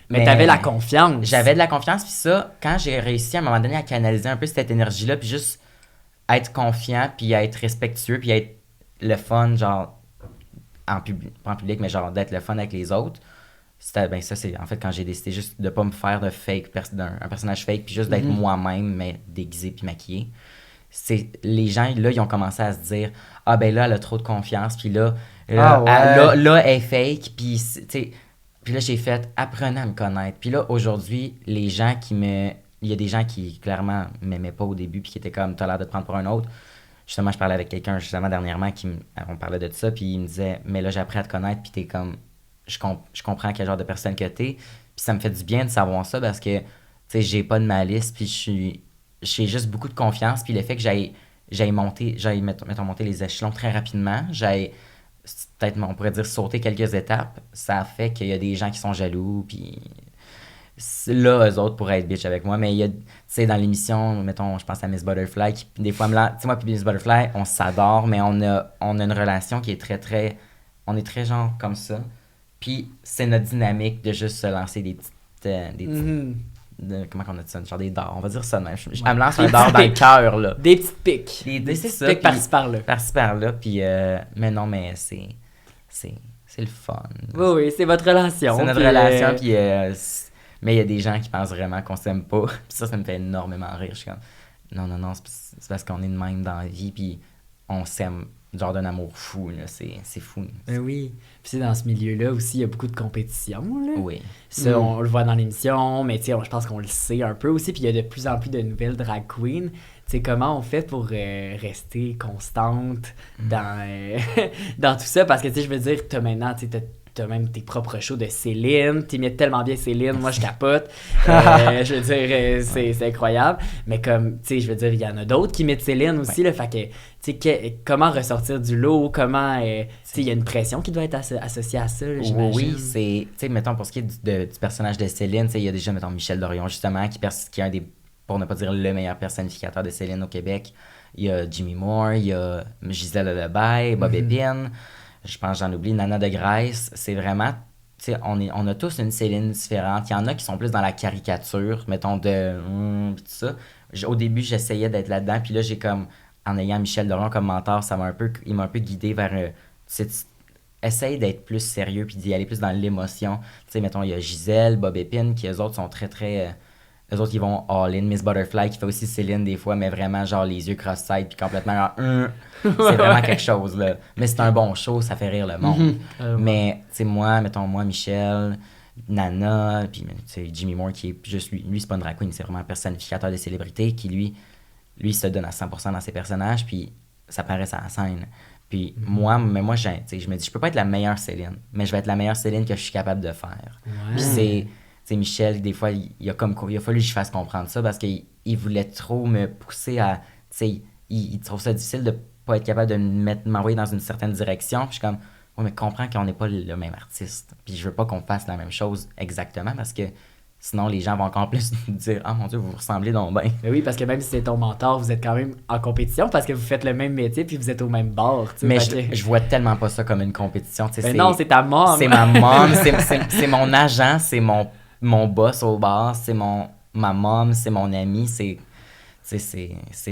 mais t'avais la confiance. J'avais de la confiance, puis ça, quand j'ai réussi à un moment donné à canaliser un peu cette énergie-là, puis juste être confiant, puis être respectueux, puis être le fun, genre, pas en public, mais genre d'être le fun avec les autres, ça, c'est en fait quand j'ai décidé juste de pas me faire de fake, un personnage fake, puis juste d'être moi-même, mais déguisé puis maquillé. Les gens, là, ils ont commencé à se dire « Ah, ben là, elle a trop de confiance, puis là, elle est fake, puis tu sais... » Puis là, j'ai fait « Apprenez à me connaître. » Puis là, aujourd'hui, les gens il y a des gens qui, clairement, m'aimaient pas au début, puis qui étaient comme « T'as l'air de te prendre pour un autre. » Justement, je parlais avec quelqu'un, justement, dernièrement, on parlait de ça, puis il me disait « Mais là, j'ai appris à te connaître, puis t'es comme... Je comprends quel genre de personne que t'es. » Puis ça me fait du bien de savoir ça, parce que, tu sais, j'ai pas de malice, puis j'ai juste beaucoup de confiance, puis le fait que j'aille monter les échelons très rapidement, peut-être, on pourrait dire, sauter quelques étapes, ça fait qu'il y a des gens qui sont jaloux, puis là, eux autres pourraient être bitch avec moi, mais il y a, tu sais, dans l'émission, mettons, je pense à Miss Butterfly, qui des fois tu sais, moi puis Miss Butterfly, on s'adore, mais on a une relation qui est très, très, on est très genre comme ça, puis c'est notre dynamique de juste se lancer des petites comment on a dit ça, genre des dards, on va dire ça même. Elle me lance un dard dans le cœur, là. Des petites piques. Des petites piques par-ci par-là. Par-ci par-là, puis mais non, mais c'est le fun. Oui, c'est votre relation. C'est notre relation, puis mais il y a des gens qui pensent vraiment qu'on s'aime pas, puis ça me fait énormément rire. Je suis comme, non, c'est parce qu'on est de même dans la vie, puis on s'aime genre d'un amour fou, là, c'est fou. Oui, puis c'est dans ce milieu-là aussi, il y a beaucoup de compétition, là. Oui. Ça, on le voit dans l'émission, mais tu sais, je pense qu'on le sait un peu aussi, puis il y a de plus en plus de nouvelles drag queens. Tu sais, comment on fait pour rester constante dans tout ça? Parce que, tu sais, je veux dire, t'as maintenant, tu sais, t'as même tes propres shows de Céline, t'imites tellement bien Céline, moi je capote. Je veux dire, c'est incroyable. Mais comme, tu sais, je veux dire, il y en a d'autres qui imitent Céline aussi, là, fait que, tu sais, comment ressortir du lot, comment, tu sais, il y a une pression qui doit être associée à ça, là, j'imagine. Oui, c'est, tu sais, mettons, pour ce qui est du personnage de Céline, tu sais, il y a déjà, mettons, Michel Dorion, justement, qui est un des, pour ne pas dire le meilleur personnificateur de Céline au Québec. Il y a Jimmy Moore, il y a Gisèle Lebaille, Bob Épine, je pense j'en oublie, Nana de Grèce. C'est vraiment, tu sais, on a tous une Céline différente. Il y en a qui sont plus dans la caricature, mettons, pis tout ça. Au début, j'essayais d'être là-dedans, puis là, j'ai comme, en ayant Michel Dorion comme mentor, il m'a un peu guidé vers, essaye d'être plus sérieux, puis d'y aller plus dans l'émotion. Tu sais, mettons, il y a Gisèle, Bob Épine, qui eux autres sont très, très... eux autres, ils vont all-in. Miss Butterfly, qui fait aussi Céline des fois, mais vraiment, genre, les yeux cross-side, puis complètement, genre, c'est vraiment quelque chose, là. Mais c'est un bon show, ça fait rire le monde. Mais, tu sais, moi, Michel, Nana, puis, tu sais, Jimmy Moore, qui est juste, lui, c'est pas une drag queen, c'est vraiment un personnificateur des célébrités, qui, lui se donne à 100% dans ses personnages, puis ça paraît sur la scène. Puis moi, je me dis, je peux pas être la meilleure Céline, mais je vais être la meilleure Céline que je suis capable de faire. Puis c'est... Tu sais, Michel, des fois, il a fallu que je fasse comprendre ça parce qu'il voulait trop me pousser à... Tu sais, il trouve ça difficile de pas être capable de m'envoyer dans une certaine direction. Puis je suis comme, oui, mais comprends qu'on n'est pas le même artiste. Puis je veux pas qu'on fasse la même chose exactement parce que sinon, les gens vont encore plus dire, ah mon Dieu, vous vous ressemblez donc bien. Mais oui, parce que même si c'est ton mentor, vous êtes quand même en compétition parce que vous faites le même métier puis vous êtes au même bord. Mais je vois tellement pas ça comme une compétition. Mais non, c'est ta mom. C'est ma mom, c'est mon agent, c'est mon boss au bar, c'est ma mom, c'est mon ami, c'est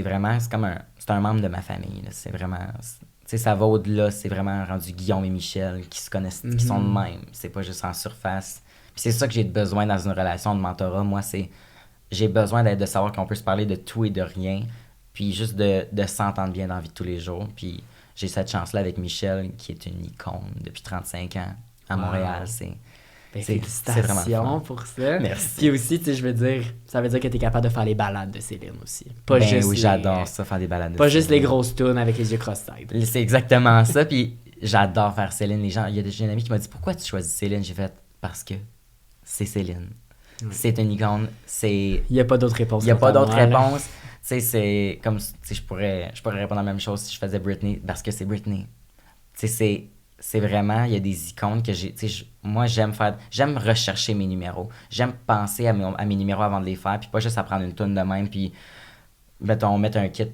vraiment, c'est un membre de ma famille, là. C'est vraiment, tu sais, ça va au-delà, c'est vraiment rendu Guillaume et Michel qui se connaissent, qui sont de même, c'est pas juste en surface. Puis c'est ça que j'ai besoin dans une relation de mentorat, moi, j'ai besoin de savoir qu'on peut se parler de tout et de rien, puis juste de s'entendre bien dans la vie de tous les jours, puis j'ai cette chance-là avec Michel, qui est une icône depuis 35 ans à Montréal, c'est félicitations pour ça. Merci. Puis aussi, tu sais, je veux dire, ça veut dire que tu es capable de faire les balades de Céline aussi. Pas juste oui, j'adore ça, faire des balades de Pas Céline. juste les grosses tunes avec les yeux cross-side. C'est exactement ça, puis j'adore faire Céline. Les gens, il y a un ami qui m'a dit, pourquoi tu choisis Céline? J'ai fait, parce que c'est Céline. Oui. C'est une icône, c'est... Il n'y a pas d'autre réponse. Il n'y a pas d'autre réponse. Tu sais, c'est comme, tu sais, je pourrais répondre la même chose si je faisais Britney, parce que c'est Britney. Tu sais, c'est vraiment, il y a des icônes que j'ai, tu sais, moi j'aime rechercher mes numéros, j'aime penser à mes numéros avant de les faire, puis pas juste à prendre une tune de même, puis mettons, mettre un kit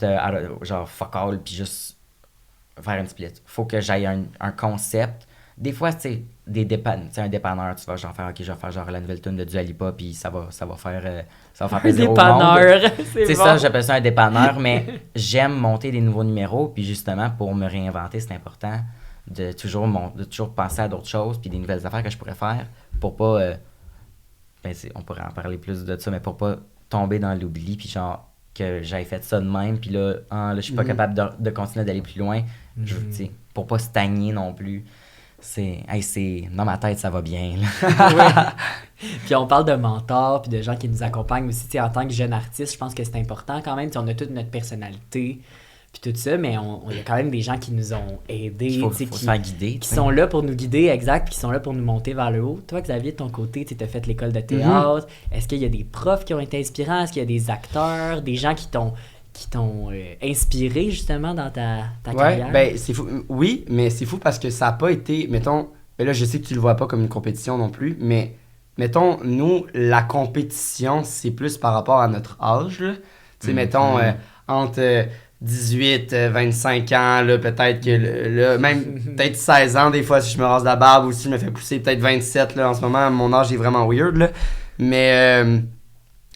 genre fuck all, puis juste faire une split. Faut que j'aille un concept. Des fois, tu sais, un dépanneur, tu vas genre faire, ok, je vais faire genre la nouvelle tune de Dua Lipa, puis ça va faire plaisir au monde. C'est bon. Ça, j'appelle ça un dépanneur, mais j'aime monter des nouveaux numéros, puis justement, pour me réinventer, c'est important de toujours penser à d'autres choses puis des nouvelles affaires que je pourrais faire pour pas on pourrait en parler plus de ça, mais pour pas tomber dans l'oubli puis genre que j'avais fait ça de même puis là je suis pas capable de continuer d'aller plus loin, pour pas stagner non plus. C'est dans ma tête, ça va bien là. Puis on parle de mentors puis de gens qui nous accompagnent aussi, en tant que jeune artiste, je pense que c'est important quand même, on a toute notre personnalité puis tout ça, mais il y a quand même des gens qui nous ont aidés, faut se faire guider, qui sont là pour nous guider, exact, puis qui sont là pour nous monter vers le haut. Toi, Xavier, de ton côté, tu as fait l'école de théâtre. Est-ce qu'il y a des profs qui ont été inspirants? Est-ce qu'il y a des acteurs, des gens qui t'ont inspiré justement dans ta carrière? Ben c'est fou. Oui, mais c'est fou parce que ça n'a pas été, mettons, ben là je sais que tu le vois pas comme une compétition non plus, mais mettons, nous, la compétition, c'est plus par rapport à notre âge, là. Tu sais, mettons, entre 18, 25 ans, là, peut-être que là, même peut-être 16 ans des fois si je me rase la barbe ou si je me fais pousser, peut-être 27 là, en ce moment, mon âge est vraiment weird là. Mais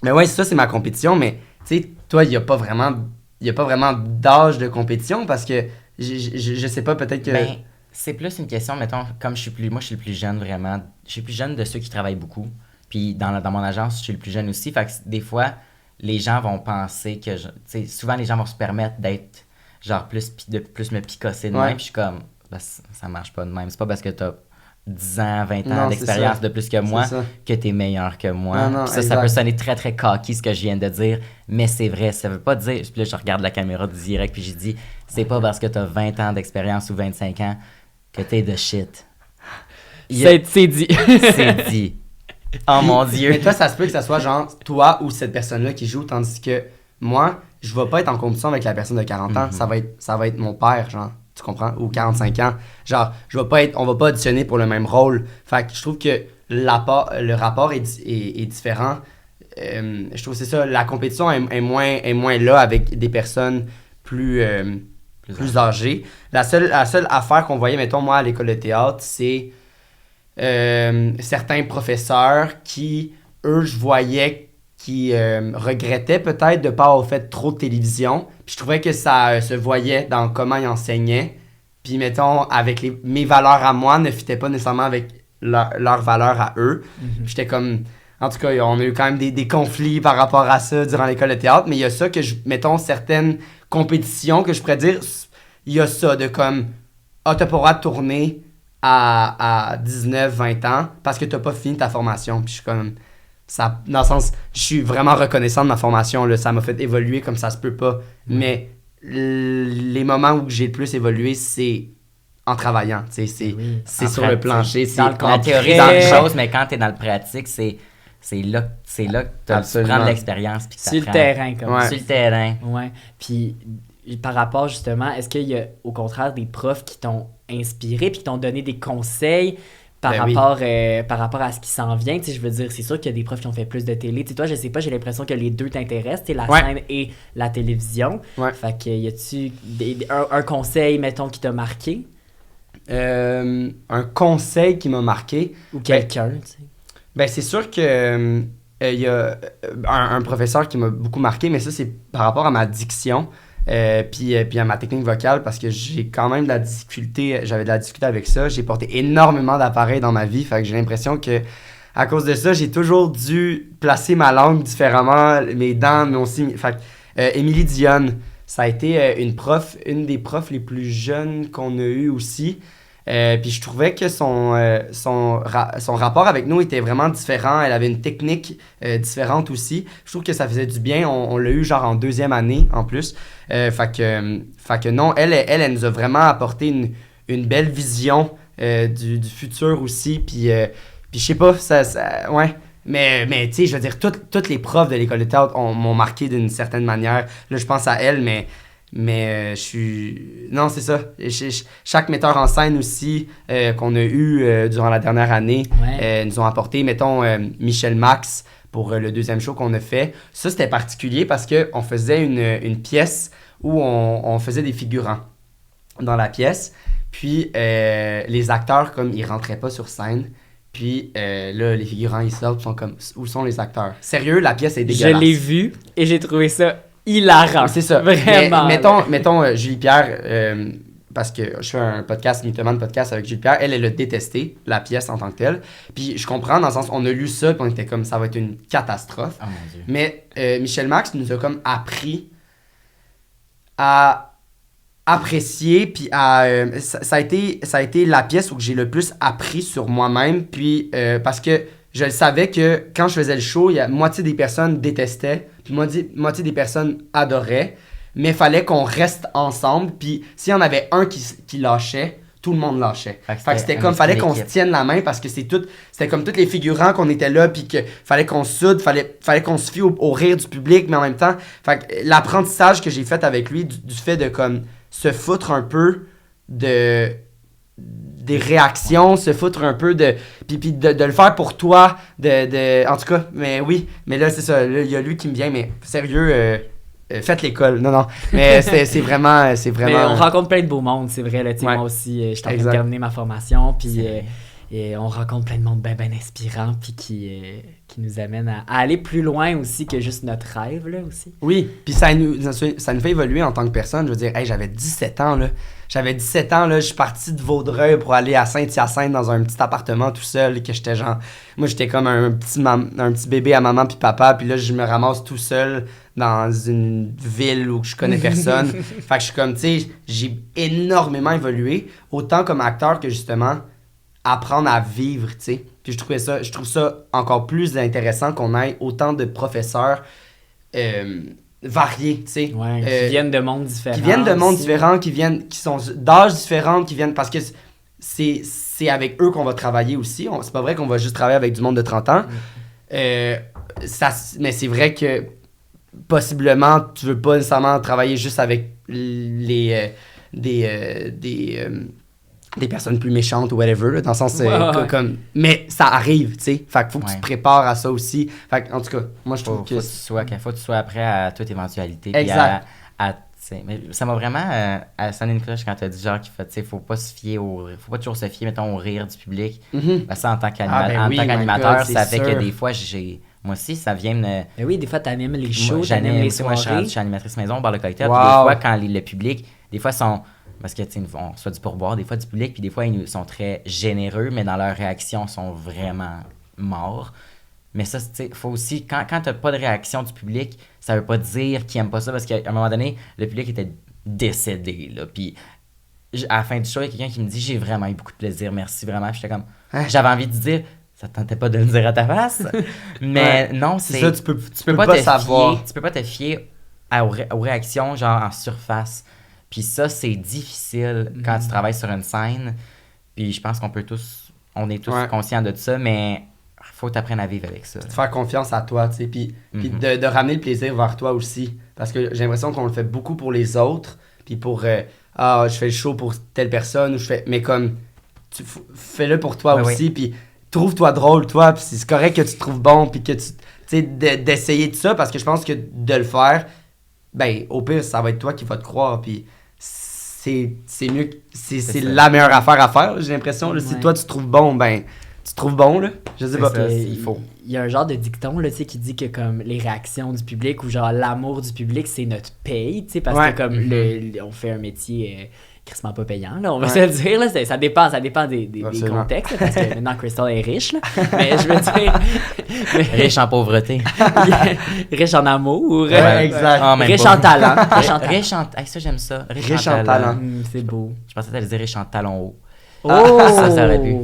ouais, ça c'est ma compétition, mais tu sais, toi, il y a pas vraiment d'âge de compétition parce que je sais pas, peut-être que... Ben, c'est plus une question, mettons, comme moi je suis le plus jeune vraiment, je suis le plus jeune de ceux qui travaillent beaucoup, puis dans mon agence, je suis le plus jeune aussi, fait que des fois... les gens vont penser que, tu sais, souvent les gens vont se permettre d'être, genre, de plus me picosser de même, puis je suis comme, ben, ça marche pas de même. C'est pas parce que t'as 10 ans, 20 ans d'expérience de plus que moi que t'es meilleur que moi. Non, puis ça peut sonner très, très cocky ce que je viens de dire, mais c'est vrai, ça veut pas dire, puis là, je regarde la caméra direct, puis je dis, c'est pas parce que t'as 20 ans d'expérience ou 25 ans que t'es de shit. C'est dit. C'est dit. Oh mon Dieu. Mais toi, ça se peut que ça soit genre toi ou cette personne-là qui joue, tandis que moi, je vais pas être en compétition avec la personne de 40 ans. Ça va être mon père, genre, tu comprends? Ou 45 ans. Genre, on va pas auditionner pour le même rôle. Fait que je trouve que le rapport est différent. Je trouve que c'est ça, la compétition est moins là avec des personnes plus âgées. La seule affaire qu'on voyait, mettons, moi, à l'école de théâtre, c'est certains professeurs qui, eux, je voyais qui regrettaient peut-être de ne pas avoir fait trop de télévision. Puis je trouvais que ça se voyait dans comment ils enseignaient. Puis, mettons, avec mes valeurs à moi ne fitaient pas nécessairement avec leurs valeurs à eux. Puis j'étais comme... En tout cas, on a eu quand même des conflits par rapport à ça durant l'école de théâtre. Mais il y a ça que, mettons, certaines compétitions que je pourrais dire, il y a ça de comme... Ah, t'as pas le droit de tourner à 19, 20 ans parce que t'as pas fini ta formation. Puis je suis comme... Ça, dans le sens, je suis vraiment reconnaissant de ma formation, là, ça m'a fait évoluer comme ça se peut pas. Mais les moments où j'ai le plus évolué, c'est en travaillant. C'est sur le plancher. C'est dans la théorie, c'est une chose, mais quand tu es dans le pratique, c'est là que tu as prendre de l'expérience. Sur le terrain, comme Sur le terrain. Ouais. Puis par rapport justement, est-ce qu'il y a au contraire des profs qui t'ont inspiré puis qui t'ont donné des conseils par rapport à ce qui s'en vient? Tu sais, je veux dire, c'est sûr qu'il y a des profs qui ont fait plus de télé. Tu sais, toi, je sais pas, j'ai l'impression que les deux t'intéressent, la scène et la télévision. Ouais. Fait que y a-tu un conseil, mettons, qui t'a marqué? Un conseil qui m'a marqué? Ou quelqu'un, tu sais? Ben, c'est sûr que il y a un professeur qui m'a beaucoup marqué, mais ça, c'est par rapport à ma diction. Puis à ma technique vocale, parce que j'ai quand même j'avais de la difficulté avec ça. J'ai porté énormément d'appareils dans ma vie, fait que j'ai l'impression que à cause de ça, j'ai toujours dû placer ma langue différemment, mes dents, mais aussi... Fait que Émilie Dionne, ça a été une des profs les plus jeunes qu'on a eu aussi. Puis je trouvais que son rapport avec nous était vraiment différent. Elle avait une technique différente aussi. Je trouve que ça faisait du bien. On l'a eu genre en 2e année en plus. Fait que non, elle nous a vraiment apporté une belle vision du futur aussi. Puis je sais pas, ouais. Mais tu sais, je veux dire, toutes les profs de l'école de théâtre m'ont marqué d'une certaine manière. Là, je pense à elle, mais je suis... Non, c'est ça. Chaque metteur en scène aussi qu'on a eu durant la dernière année nous ont apporté, mettons, Michel Max pour le 2e show qu'on a fait. Ça, c'était particulier parce qu'on faisait une pièce où on faisait des figurants dans la pièce. Puis les acteurs, comme ils rentraient pas sur scène, puis là, les figurants, ils sortent, sont comme, où sont les acteurs? Sérieux, la pièce est dégueulasse. Je l'ai vu et j'ai trouvé ça hilarant. C'est ça. Vraiment. Mais, mettons Julie Pierre, parce que je fais un podcast, Mythoman podcast avec Julie Pierre, elle a détesté, la pièce en tant que telle. Puis je comprends, dans le sens, on a lu ça, puis on était comme, ça va être une catastrophe. Oh mon Dieu. Mais Michel Max nous a comme appris à apprécier, puis ça a été la pièce où j'ai le plus appris sur moi-même, puis parce que je le savais que quand je faisais le show, il y a moitié des personnes détestaient, puis moitié des personnes adoraient, mais il fallait qu'on reste ensemble, puis s'il y en avait un qui lâchait, tout le monde lâchait. Fait que c'était comme, fallait qu'on se tienne la main, parce que c'était comme tous les figurants qu'on était là, puis que fallait qu'on se soude, fallait qu'on se fie au rire du public, mais en même temps, fait que l'apprentissage que j'ai fait avec lui, du fait de comme se foutre un peu des réactions, se foutre un peu puis de le faire pour toi, en tout cas, mais oui, mais là c'est ça, il y a lui qui me vient, mais sérieux, faites l'école, non, mais c'est vraiment... Mais on rencontre plein de beaux mondes, c'est vrai, là, moi aussi, je suis en train de terminer ma formation, puis et on rencontre plein de monde bien inspirant, puis qui nous amène à aller plus loin aussi que juste notre rêve, là, aussi. Oui, puis ça nous fait évoluer en tant que personne. Je veux dire, j'avais 17 ans, là. Je suis parti de Vaudreuil pour aller à Saint-Hyacinthe dans un petit appartement tout seul, que j'étais genre... Moi, j'étais comme un petit bébé à maman puis papa, puis là, je me ramasse tout seul dans une ville où je connais personne. Fait que je suis comme, tu sais, j'ai énormément évolué, autant comme acteur que justement... apprendre à vivre, tu sais. Puis je trouve ça encore plus intéressant qu'on ait autant de professeurs variés, tu sais. Ouais, qui viennent de mondes différents. Qui sont d'âges différents, qui viennent... Parce que c'est c'est avec eux qu'on va travailler aussi. C'est pas vrai qu'on va juste travailler avec du monde de 30 ans. Mais c'est vrai que possiblement, tu veux pas nécessairement travailler juste avec des personnes plus méchantes ou whatever, là, dans le sens comme... Mais ça arrive, tu sais. Fait qu'il faut que tu te prépares à ça aussi. Fait que, en tout cas, moi, je trouve que... Faut que tu sois prêt à toute éventualité. Exact. Mais ça m'a vraiment sonné une cloche quand tu as dit genre qu'il faut pas toujours se fier, mettons, au rire du public. Ben, ça, en tant qu'animateur, ça fait que des fois, moi aussi, ça vient me... Mais oui, des fois, t'animes les shows, t'animes les soirées. Moi, je suis animatrice maison au bar Le Cocktail. Puis des fois, quand le public, des fois, sont... Parce que, on reçoit du pourboire, des fois du public, puis des fois, ils sont très généreux, mais dans leurs réactions, ils sont vraiment morts. Mais ça, tu sais, faut aussi... Quand t'as pas de réaction du public, ça veut pas dire qu'ils aiment pas ça, parce qu'à un moment donné, le public était décédé, là. Puis à la fin du show, il y a quelqu'un qui me dit « J'ai vraiment eu beaucoup de plaisir, merci vraiment. » Puis j'étais comme... J'avais envie de dire... Ça te tentait pas de le dire à ta face? Mais non, c'est ça, tu peux pas savoir. Tu peux pas te fier aux réactions, genre en surface. Puis ça, c'est difficile quand tu travailles sur une scène. Puis je pense on est tous conscients de ça, mais faut t'apprendre à vivre avec ça. De faire confiance à toi, tu sais, puis de ramener le plaisir vers toi aussi. Parce que j'ai l'impression qu'on le fait beaucoup pour les autres, puis pour je fais le show pour telle personne, ou mais comme, fais-le pour toi aussi, puis trouve-toi drôle, toi, puis c'est correct que tu te trouves bon, puis que tu sais, d'essayer de ça, parce que je pense que de le faire, ben, au pire, ça va être toi qui vas te croire, puis c'est mieux, c'est la meilleure affaire à faire, j'ai l'impression. Là, si toi, tu te trouves bon, ben, tu te trouves bon, là. Je sais pas. Il faut. Il y a un genre de dicton, là, tu sais, qui dit que comme les réactions du public ou genre l'amour du public, c'est notre paye, tu sais, parce que comme on fait un métier crissement pas payant, là, on va se le dire, là, ça dépend des contextes, là, parce que maintenant Crystal est riche, là, mais je veux dire... riche en pauvreté. Riche en amour. Exact. Riche en talent. Ça, j'aime ça. Riche en talent. C'est beau. Je pensais que t'allais dire riche en talons hauts. Oh!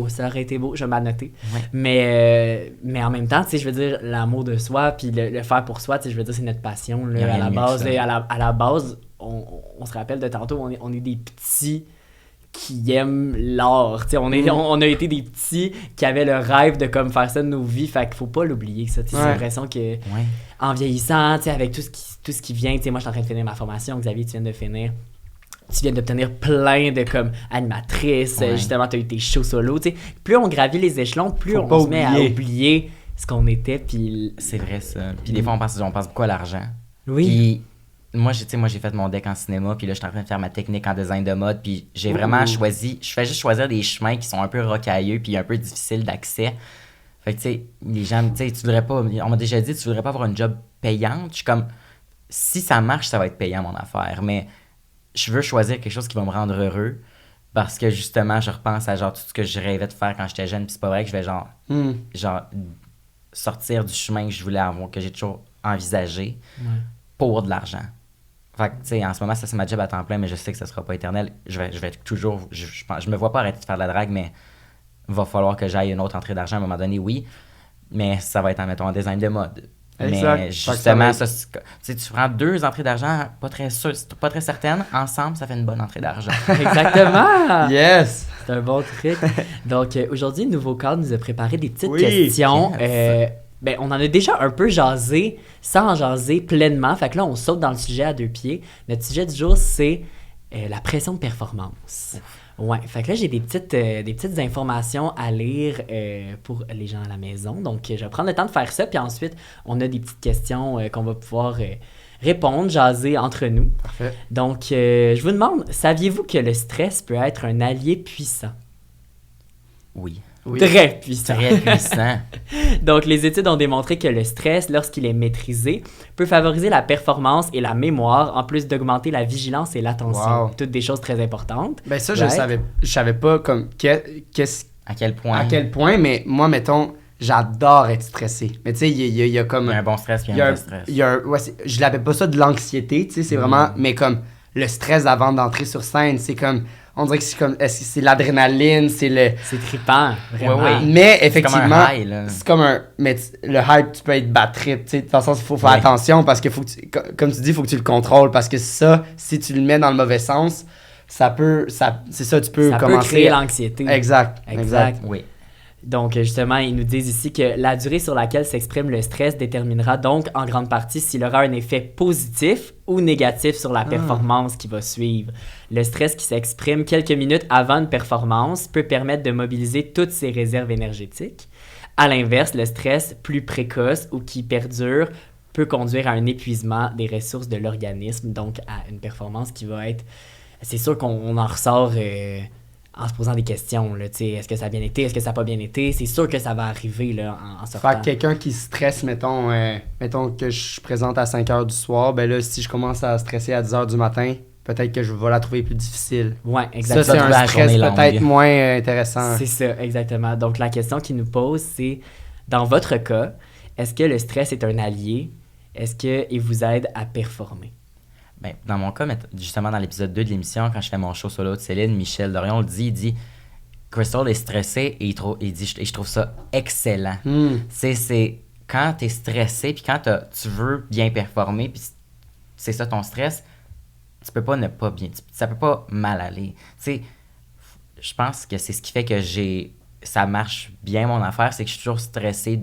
Ça aurait été beau, je vais noter. Ouais. Mais en même temps, tu sais, je veux dire, l'amour de soi, puis le faire pour soi, tu sais, je veux dire, c'est notre passion, là, à la base, on se rappelle de tantôt, on est des petits qui aiment l'art, tu sais, on a été des petits qui avaient le rêve de comme faire ça de nos vies, fait qu'il faut pas l'oublier, ça, tu sais, j'ai l'impression que en vieillissant, tu sais, avec tout ce qui vient, tu sais, moi, je suis en train de finir ma formation, Xavier, tu viens d'obtenir plein de comme animatrices, justement, tu as eu tes shows solo, tu sais. Plus on gravit les échelons, plus on se met à oublier ce qu'on était, puis... C'est vrai, ça. Puis des fois, on pense beaucoup à l'argent. Oui. Puis moi, j'ai fait mon deck en cinéma, puis là, je suis en train de faire ma technique en design de mode, puis j'ai vraiment choisi... Je fais juste choisir des chemins qui sont un peu rocailleux, puis un peu difficiles d'accès. Fait que, tu sais, les gens, tu sais, tu voudrais pas... On m'a déjà dit, tu voudrais pas avoir une job payante. Je suis comme... Si ça marche, ça va être payant, mon affaire, mais... Je veux choisir quelque chose qui va me rendre heureux parce que justement, je repense à genre tout ce que je rêvais de faire quand j'étais jeune, puis c'est pas vrai que je vais genre sortir du chemin que je voulais avoir, que j'ai toujours envisagé pour de l'argent. Fait que, tu sais, en ce moment, ça c'est ma job à temps plein, mais je sais que ça sera pas éternel. Je vais toujours... Je me vois pas arrêter de faire de la drague, mais va falloir que j'aille une autre entrée d'argent à un moment donné, oui. Mais ça va être, mettons, en design de mode. Exact. Mais justement, tu prends 2 entrées d'argent, pas très certaines, ensemble, ça fait une bonne entrée d'argent. Exactement! Yes! C'est un bon truc. Donc, aujourd'hui, Nouveau Cadre nous a préparé des petites questions. Ben, on en a déjà un peu jasé, sans en jaser pleinement. Fait que là, on saute dans le sujet à 2 pieds. Notre sujet du jour, c'est la pression de performance. Ouais, fait que là, j'ai des petites informations à lire pour les gens à la maison. Donc, je vais prendre le temps de faire ça, puis ensuite, on a des petites questions qu'on va pouvoir répondre, jaser entre nous. Parfait. Donc, je vous demande, saviez-vous que le stress peut être un allié puissant? Oui. Très puissant. Très puissant. Donc, les études ont démontré que le stress, lorsqu'il est maîtrisé, peut favoriser la performance et la mémoire, en plus d'augmenter la vigilance et l'attention. Wow. Toutes des choses très importantes. Ben ça, je savais pas comme à quel point, mais moi, mettons, j'adore être stressé. Mais tu sais, il y a comme... Il y a un bon stress puis un mauvais stress. Je l'appelle pas ça de l'anxiété, tu sais, c'est vraiment... Mais comme le stress avant d'entrer sur scène, c'est comme... On dirait que c'est l'adrénaline, c'est le... C'est trippant, vraiment. Ouais. Mais effectivement, c'est comme un high, là. Mais le hype, tu peux être bad trip, tu sais. Dans le sens, il faut faire attention parce que, comme tu dis, il faut que tu le contrôles. Parce que ça, si tu le mets dans le mauvais sens, c'est ça, tu peux Ça peut commencer. créer l'anxiété. Exact. Oui. Donc, justement, ils nous disent ici que la durée sur laquelle s'exprime le stress déterminera donc en grande partie s'il aura un effet positif ou négatif sur la performance qui va suivre. Le stress qui s'exprime quelques minutes avant une performance peut permettre de mobiliser toutes ses réserves énergétiques. À l'inverse, le stress plus précoce ou qui perdure peut conduire à un épuisement des ressources de l'organisme, donc à une performance qui va être... C'est sûr qu'on en ressort... en se posant des questions, là, est-ce que ça a bien été, est-ce que ça n'a pas bien été, c'est sûr que ça va arriver là, en sortant. Fait que quelqu'un qui stresse, mettons que je présente à 5h du soir, ben là, si je commence à stresser à 10h du matin, peut-être que je vais la trouver plus difficile. Ouais, Ça, exactement. c'est un la stress journée peut-être longue. moins intéressant. C'est ça, exactement. Donc, la question qu'il nous pose, c'est, dans votre cas, est-ce que le stress est un allié? Est-ce qu'il vous aide à performer? Ben, dans mon cas, justement, dans l'épisode 2 de l'émission, quand je fais mon show solo de Céline, Michel Dorion le dit, il dit Crystal est stressé et il dit je trouve ça excellent. C'est quand tu es stressé puis quand tu veux bien performer puis c'est ça ton stress, tu peux pas ne pas bien, ça peut pas mal aller. Tu sais, je pense que c'est ce qui fait que ça marche bien mon affaire, c'est que je suis toujours stressé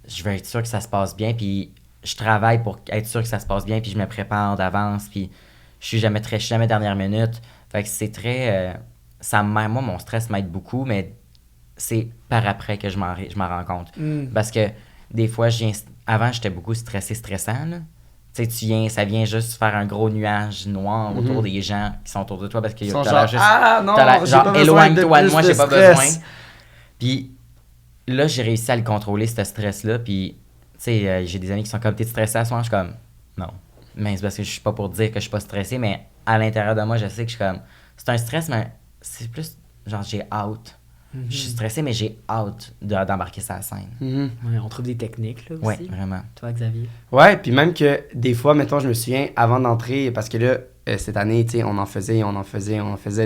je veux être sûr que ça se passe bien puis je travaille pour être sûr que ça se passe bien, puis je me prépare d'avance, puis je suis jamais dernière minute. Fait que c'est très... moi, mon stress m'aide beaucoup, mais c'est par après que je m'en rends compte. Parce que des fois, avant, j'étais beaucoup stressant, là. Tu sais, ça vient juste faire un gros nuage noir autour des gens qui sont autour de toi, parce que Ils sont t'as l'air genre, juste... ah non, t'as l'air, j'ai genre, pas besoin de éloigne-toi de plus moi, de j'ai pas stress. besoin. Puis là, j'ai réussi à le contrôler, ce stress-là, puis... Tu sais, j'ai des amis qui sont comme, t'es stressé à ce moment? Je suis comme, non. Mais c'est parce que je suis pas pour dire que je suis pas stressé, mais à l'intérieur de moi, je sais que je suis comme, c'est un stress, mais c'est plus, genre, j'ai hâte. Je suis stressé, mais j'ai hâte d'embarquer sur la scène. Ouais, on trouve des techniques, là, aussi. Ouais, vraiment. Toi, Xavier? Ouais, puis même que des fois, mettons, je me souviens, avant d'entrer, parce que là, cette année, tu sais, on en faisait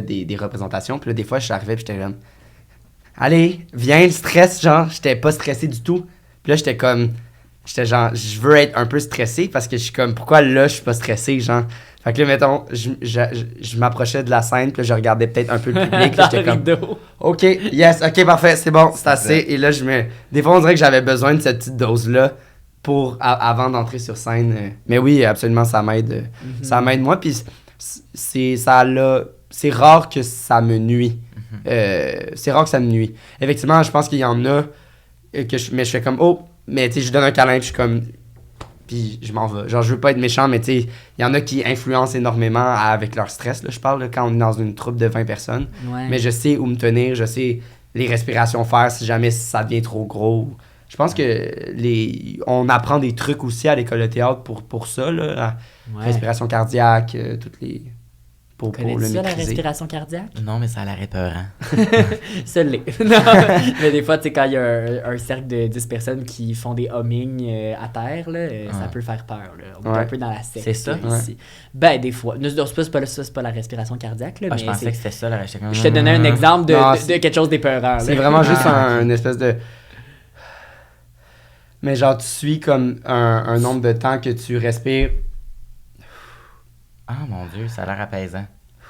des représentations, puis là, des fois, je suis arrivé, puis j'étais comme, allez, viens, le stress, genre, j'étais pas stressé du tout. Puis là, j'étais genre, je veux être un peu stressé parce que je suis comme, pourquoi là, je suis pas stressé, genre. Fait que là, mettons, je m'approchais de la scène, puis là, je regardais peut-être un peu le public, là, j'étais comme, rideau. OK, yes, OK, parfait, c'est bon, c'est assez. Et là, des fois, on dirait que j'avais besoin de cette petite dose-là avant d'entrer sur scène. Mais oui, absolument, ça m'aide. Ça m'aide, moi, puis c'est rare que ça me nuit. C'est rare que ça me nuit. Effectivement, je pense qu'il y en a mais je fais comme, oh, mais tu sais, je donne un câlin, puis je suis comme, puis je m'en vais. Genre, je veux pas être méchant, mais tu sais, il y en a qui influencent énormément avec leur stress, là, je parle, là, quand on est dans une troupe de 20 personnes. Ouais. Mais je sais où me tenir, je sais les respirations faire si jamais ça devient trop gros. Je pense que on apprend des trucs aussi à l'école de théâtre pour ça, là, la respiration cardiaque, toutes les... pour le Connais-tu ça, la maîtriser. respiration cardiaque? Non, mais ça a l'air épeurant. Ça l'est. Non, mais des fois, tu sais, quand il y a un cercle de 10 personnes qui font des hummings à terre, là, ça peut faire peur. Là. On est un peu dans la secte. C'est ça? là, ici. Ben, des fois. Non, c'est pas la respiration cardiaque. Là, Ah, mais je pensais que c'était ça, la respiration. je te donnais un exemple Non, de quelque chose d'épeurant. C'est là. vraiment juste une espèce de... Mais genre, tu suis comme un nombre de temps que tu respires. Ah, mon Dieu, ça a l'air apaisant.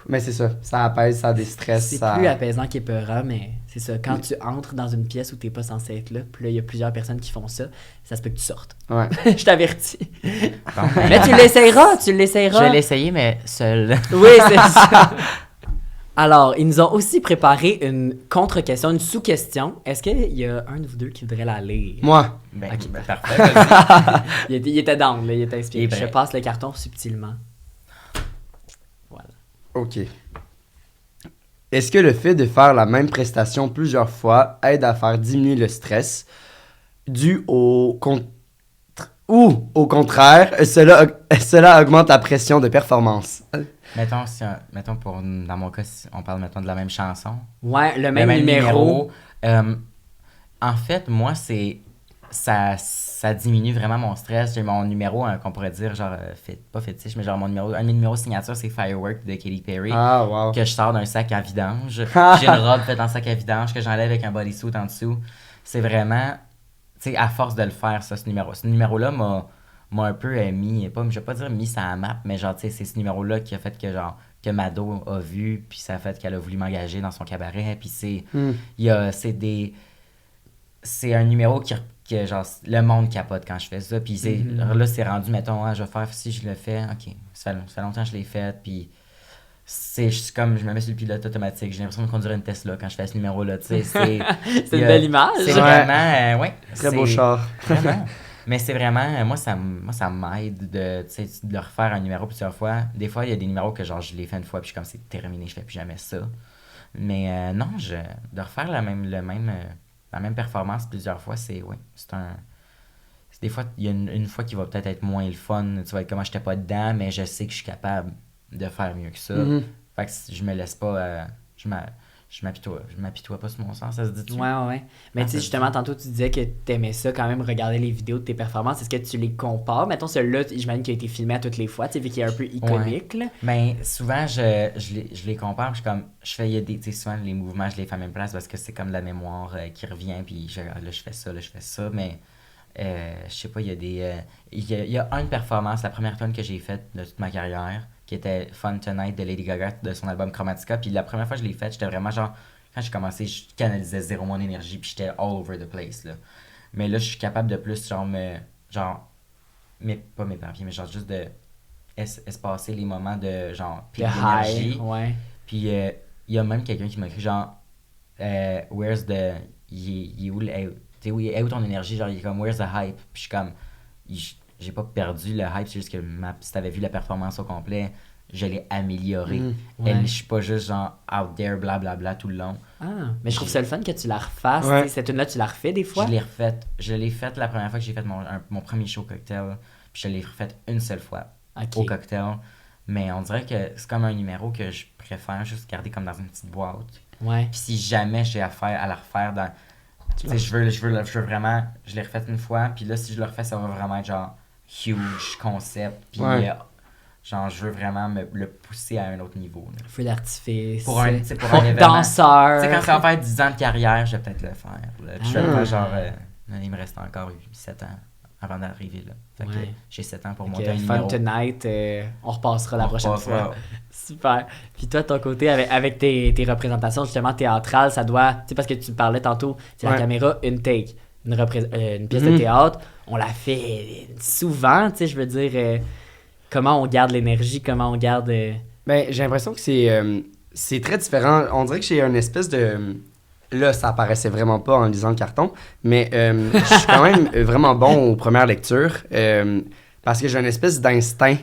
Mais c'est ça, ça apaise, ça déstresse. C'est ça... plus apaisant qu'épeurant, mais c'est ça. Quand tu entres dans une pièce où t'es pas censé être là, puis là, il y a plusieurs personnes qui font ça, ça se peut que tu sortes. Ouais. Je t'avertis. Bon, ben, Mais tu l'essayeras. je vais l'essayer, mais seul. Oui, c'est ça. Alors, ils nous ont aussi préparé une contre-question, une sous-question. Est-ce qu'il y a un de vous deux qui voudrait la lire? Moi, Ben, Ok. ben, parfait, vas-y. Il était down, là, il était inspiré. Eh ben. Je passe le carton subtilement. Voilà. OK. Est-ce que le fait de faire la même prestation plusieurs fois aide à faire diminuer le stress dû ou au contraire, cela augmente la pression de performance? Mettons, dans mon cas, si on parle mettons de la même chanson. Ouais, le même numéro. En fait, moi, ça diminue vraiment mon stress. J'ai mon numéro, qu'on pourrait dire, genre, pas fétiche, mais genre un de mes numéros signature, c'est Firework de Katy Perry. Ah, wow. Que je sors d'un sac à vidange. J'ai une robe faite en sac à vidange que j'enlève avec un bodysuit en dessous. C'est vraiment, tu sais, à force de le faire, ça, ce numéro. Ce numéro-là m'a un peu mis, pas, je vais pas dire mis ça à la map, mais genre, tu sais, c'est ce numéro-là qui a fait que, genre, que Mado a vu, puis ça a fait qu'elle a voulu m'engager dans son cabaret, puis c'est un numéro que, genre, le monde capote quand je fais ça, puis là, c'est rendu, mettons, je vais faire, si je le fais, ok, ça fait longtemps que je l'ai fait, puis c'est comme, je me mets sur le pilote automatique, j'ai l'impression de conduire une Tesla quand je fais ce numéro-là, tu sais, c'est une belle image. C'est vraiment, ouais. Très beau char. Vraiment. Mais c'est vraiment, moi, ça m'aide de le refaire un numéro plusieurs fois. Des fois, il y a des numéros que, genre, je l'ai fait une fois, puis je suis comme, c'est terminé, je fais plus jamais ça. Mais non, de refaire la même performance plusieurs fois, des fois, il y a une fois qui va peut-être être moins le fun, tu vas être comme, j'étais pas dedans, mais je sais que je suis capable de faire mieux que ça. Fait que je me laisse pas, je m'apitoie pas sur mon sens, ça se dit-tu? Ouais. Mais tu sais, justement, tantôt, tu disais que t'aimais ça quand même, regarder les vidéos de tes performances. Est-ce que tu les compares? Mettons, celui-là, j'imagine qu'il a été filmé à toutes les fois, tu sais, vu qu'il est un peu iconique, là. Ben, souvent, je les compare, puis il y a des, tu sais, souvent, les mouvements, je les fais à la même place parce que c'est comme de la mémoire qui revient, puis là, je fais ça, mais je sais pas, il y a des... il y a une performance, la première tonne que j'ai faite de toute ma carrière, qui était Fun Tonight de Lady Gaga de son album Chromatica. Puis la première fois que je l'ai faite, j'étais vraiment genre, quand j'ai commencé, je canalisais zéro mon énergie, puis j'étais all over the place, là. Mais là, je suis capable de plus, pas m'éparpiller, mais genre juste de espacer les moments de genre, pic d'énergie. Ouais. Puis il y a même quelqu'un qui m'a écrit genre, where's the. Il est où ton énergie? Genre, il est comme, where's the hype? Puis je suis comme, j'ai pas perdu le hype, c'est juste que si t'avais vu la performance au complet, je l'ai améliorée. Je suis pas juste genre out there, blablabla tout le long. Ah, mais je trouve ça le fun que tu la refasses. Cette tune-là, tu la refais des fois? Je l'ai faite la première fois que j'ai fait mon premier show cocktail, puis je l'ai refaite une seule fois au cocktail. Mais on dirait que c'est comme un numéro que je préfère juste garder comme dans une petite boîte. Ouais. Puis si jamais j'ai affaire à la refaire dans... Tu sais, je veux vraiment... Je l'ai refaite une fois, puis là, si je le refais, ça va vraiment être genre huge concept, puis genre, je veux vraiment le pousser à un autre niveau. Là. Feu d'artifice. Pour un événement. Danseur. Tu sais, quand ça va faire 10 ans de carrière, je vais peut-être le faire. Là. Puis je vais le faire genre... il me reste encore 7 ans avant d'arriver là. Fait que j'ai 7 ans pour monter un numéro. Fun Tonight, on repassera la prochaine fois. Super. Puis toi, de ton côté, avec tes représentations justement théâtrales, ça doit... Tu sais, parce que tu parlais tantôt, c'est la caméra, une take, une pièce de théâtre, on la fait souvent, tu sais, je veux dire, comment on garde l'énergie, comment on garde... Ben, j'ai l'impression que c'est très différent. On dirait que j'ai une espèce de... Là, ça apparaissait vraiment pas en lisant le carton, mais je suis quand même vraiment bon aux premières lectures parce que j'ai une espèce d'instinct.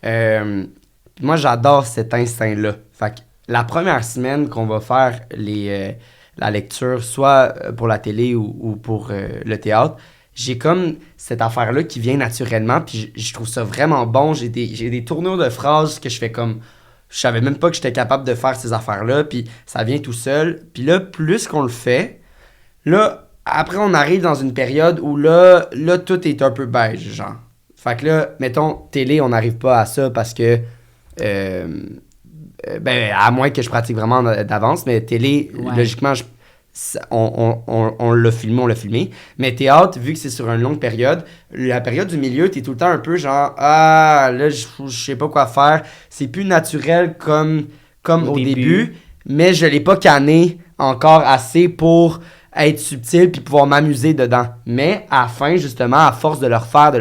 Moi, j'adore cet instinct-là. Fait que la première semaine qu'on va faire la lecture, soit pour la télé ou pour le théâtre, j'ai comme cette affaire-là qui vient naturellement, puis je trouve ça vraiment bon. J'ai des tournures de phrases que je fais comme... Je savais même pas que j'étais capable de faire ces affaires-là, puis ça vient tout seul. Puis là, plus qu'on le fait, là, après, on arrive dans une période où là, tout est un peu beige, genre. Fait que là, mettons, télé, on n'arrive pas à ça parce que... ben, à moins que je pratique vraiment d'avance, mais télé, logiquement, on l'a filmé. Mais théâtre, vu que c'est sur une longue période, la période du milieu, t'es tout le temps un peu genre, là, je sais pas quoi faire. C'est plus naturel comme au début, mais je l'ai pas canné encore assez pour être subtil puis pouvoir m'amuser dedans. Mais à la fin, justement, à force de le refaire,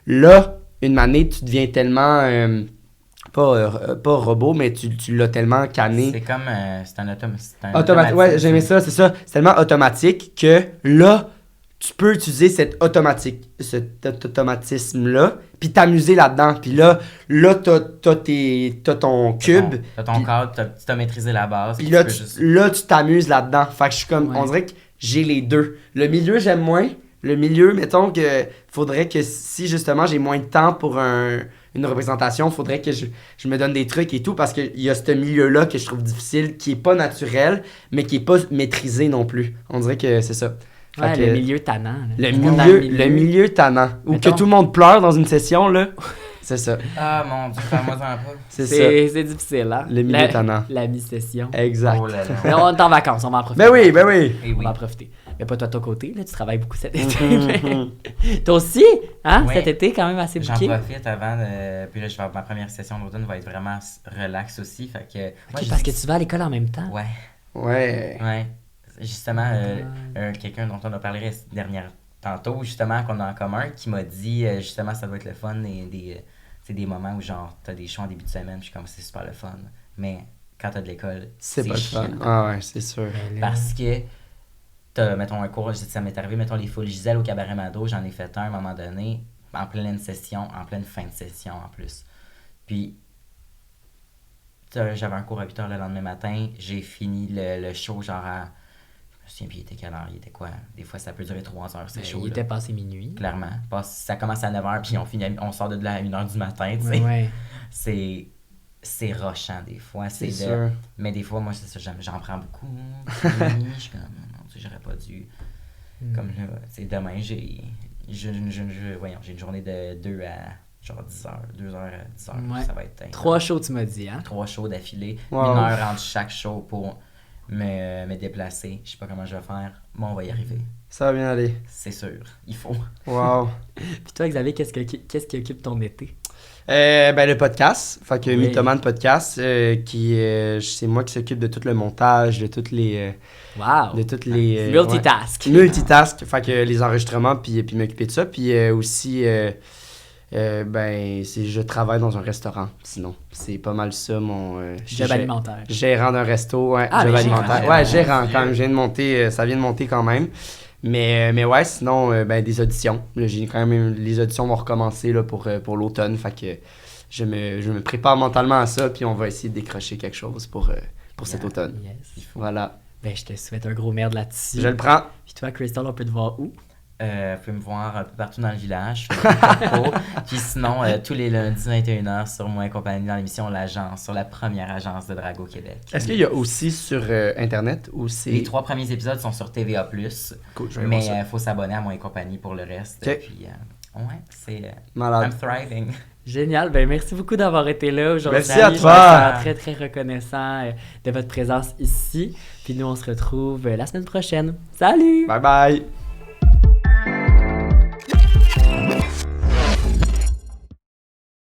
là, une année, tu deviens tellement... pas robot, mais tu l'as tellement canné. C'est comme... c'est un automatique. Ouais, j'aimais ça, c'est ça. C'est tellement automatique que là, tu peux utiliser cet automatisme-là, puis t'amuser là-dedans. Puis là t'as ton cube. T'as ton cadre, tu t'as maîtrisé la base. Puis là, tu t'amuses là-dedans. Fait que je suis comme... On dirait que j'ai les deux. Le milieu, j'aime moins. Le milieu, mettons que faudrait que si justement j'ai moins de temps pour une représentation, faudrait que je me donne des trucs et tout, parce qu'il y a ce milieu-là que je trouve difficile, qui est pas naturel, mais qui est pas maîtrisé non plus. On dirait que c'est ça. Ouais, le milieu tannant. Le milieu tannant. Ou que tout le monde pleure dans une session, là. C'est ça. Ah mon Dieu, fais-moi ça. C'est difficile, hein? Le milieu tannant. La mi-session. Exact. Oh là là. Mais on est en vacances, on va en profiter. Ben oui. On va en profiter. Mais pas toi de ton côté, là, tu travailles beaucoup cet été. Toi aussi, Hein? Ouais. Cet été, quand même assez J'en bouqué. profite avant. Puis là, ma première session d'automne va être vraiment relax aussi. Fait que. Moi, Ok, parce que tu vas à l'école en même temps. Ouais. Ouais. Ouais. Justement, quelqu'un dont on a parlé tantôt, justement, qu'on a en commun, qui m'a dit, justement, ça doit être le fun et des moments où, genre, t'as des shows en début de semaine, puis je suis comme, c'est super le fun. Mais quand t'as de l'école, C'est pas le fun. chiant. Ah ouais, c'est sûr. Ben là, Parce que t'as, mettons, un cours, ça m'est arrivé, mettons, les Folies Gisèle au Cabaret Mado, j'en ai fait un à un moment donné, en pleine session, en pleine fin de session en plus. Puis, j'avais un cours à 8h le lendemain matin, j'ai fini le show, genre à. Je me souviens, puis il était quelle heure? Il était quoi? Des fois, ça peut durer 3 heures, c'est chaud. il était passé minuit. Clairement. Ça commence à 9h, puis on sort de là à 1h du matin, tu sais. Ouais. C'est rushant des fois. C'est sûr. Mais des fois, moi, c'est ça, j'en prends beaucoup. Puis, je suis comme, non, tu sais, j'aurais pas dû. Comme là, tu sais, demain, j'ai une journée de 2 à genre 10h, 2h à 10h. Ouais. Ça va être 3 shows, tu m'as dit, hein? 3 shows d'affilée. Wow. 1 heure entre chaque show pour me déplacer. Je sais pas comment je vais faire, mais on va y arriver. Ça va bien aller. C'est sûr, il faut. Wow. Puis toi, Xavier, qu'est-ce qui occupe ton été? Ben le podcast, fait que Oui. Mythoman Podcast, c'est moi qui s'occupe de tout le montage, de toutes les Wow! Multitask. ouais. Multitask, fait que les enregistrements puis m'occuper de ça, puis aussi ben je travaille dans un restaurant, sinon c'est pas mal ça mon Job alimentaire. gérant d'un resto, ouais, Ah, job mais alimentaire. gérant. Ouais, gérant quand même, je viens de monter, ça vient de monter quand même. Mais ouais, sinon, ben, des auditions. Là, j'ai quand même, les auditions vont recommencer là, pour l'automne. Fait que je me prépare mentalement à ça. Puis on va essayer de décrocher quelque chose pour cet automne. Yes. Voilà. Ben, je te souhaite un gros merde là-dessus. Je le prends. Puis toi, Crystal, on peut te voir où? Vous pouvez me voir un peu partout dans le village. Je fais des parcours. Puis sinon, tous les lundis 21h sur moi et compagnie dans l'émission L'Agence, sur la première agence de drague au Québec. Est-ce qu'il y a aussi sur Internet ou c'est... Les 3 premiers épisodes sont sur TVA+. Cool, je vais Mais voir ça. il faut s'abonner à moi et compagnie pour le reste. Ok. Puis, ouais, c'est... Malade. I'm thriving. Génial. Ben, merci beaucoup d'avoir été là aujourd'hui. Merci à Je toi. suis très, très reconnaissant de votre présence ici. Puis nous, on se retrouve la semaine prochaine. Salut! Bye bye.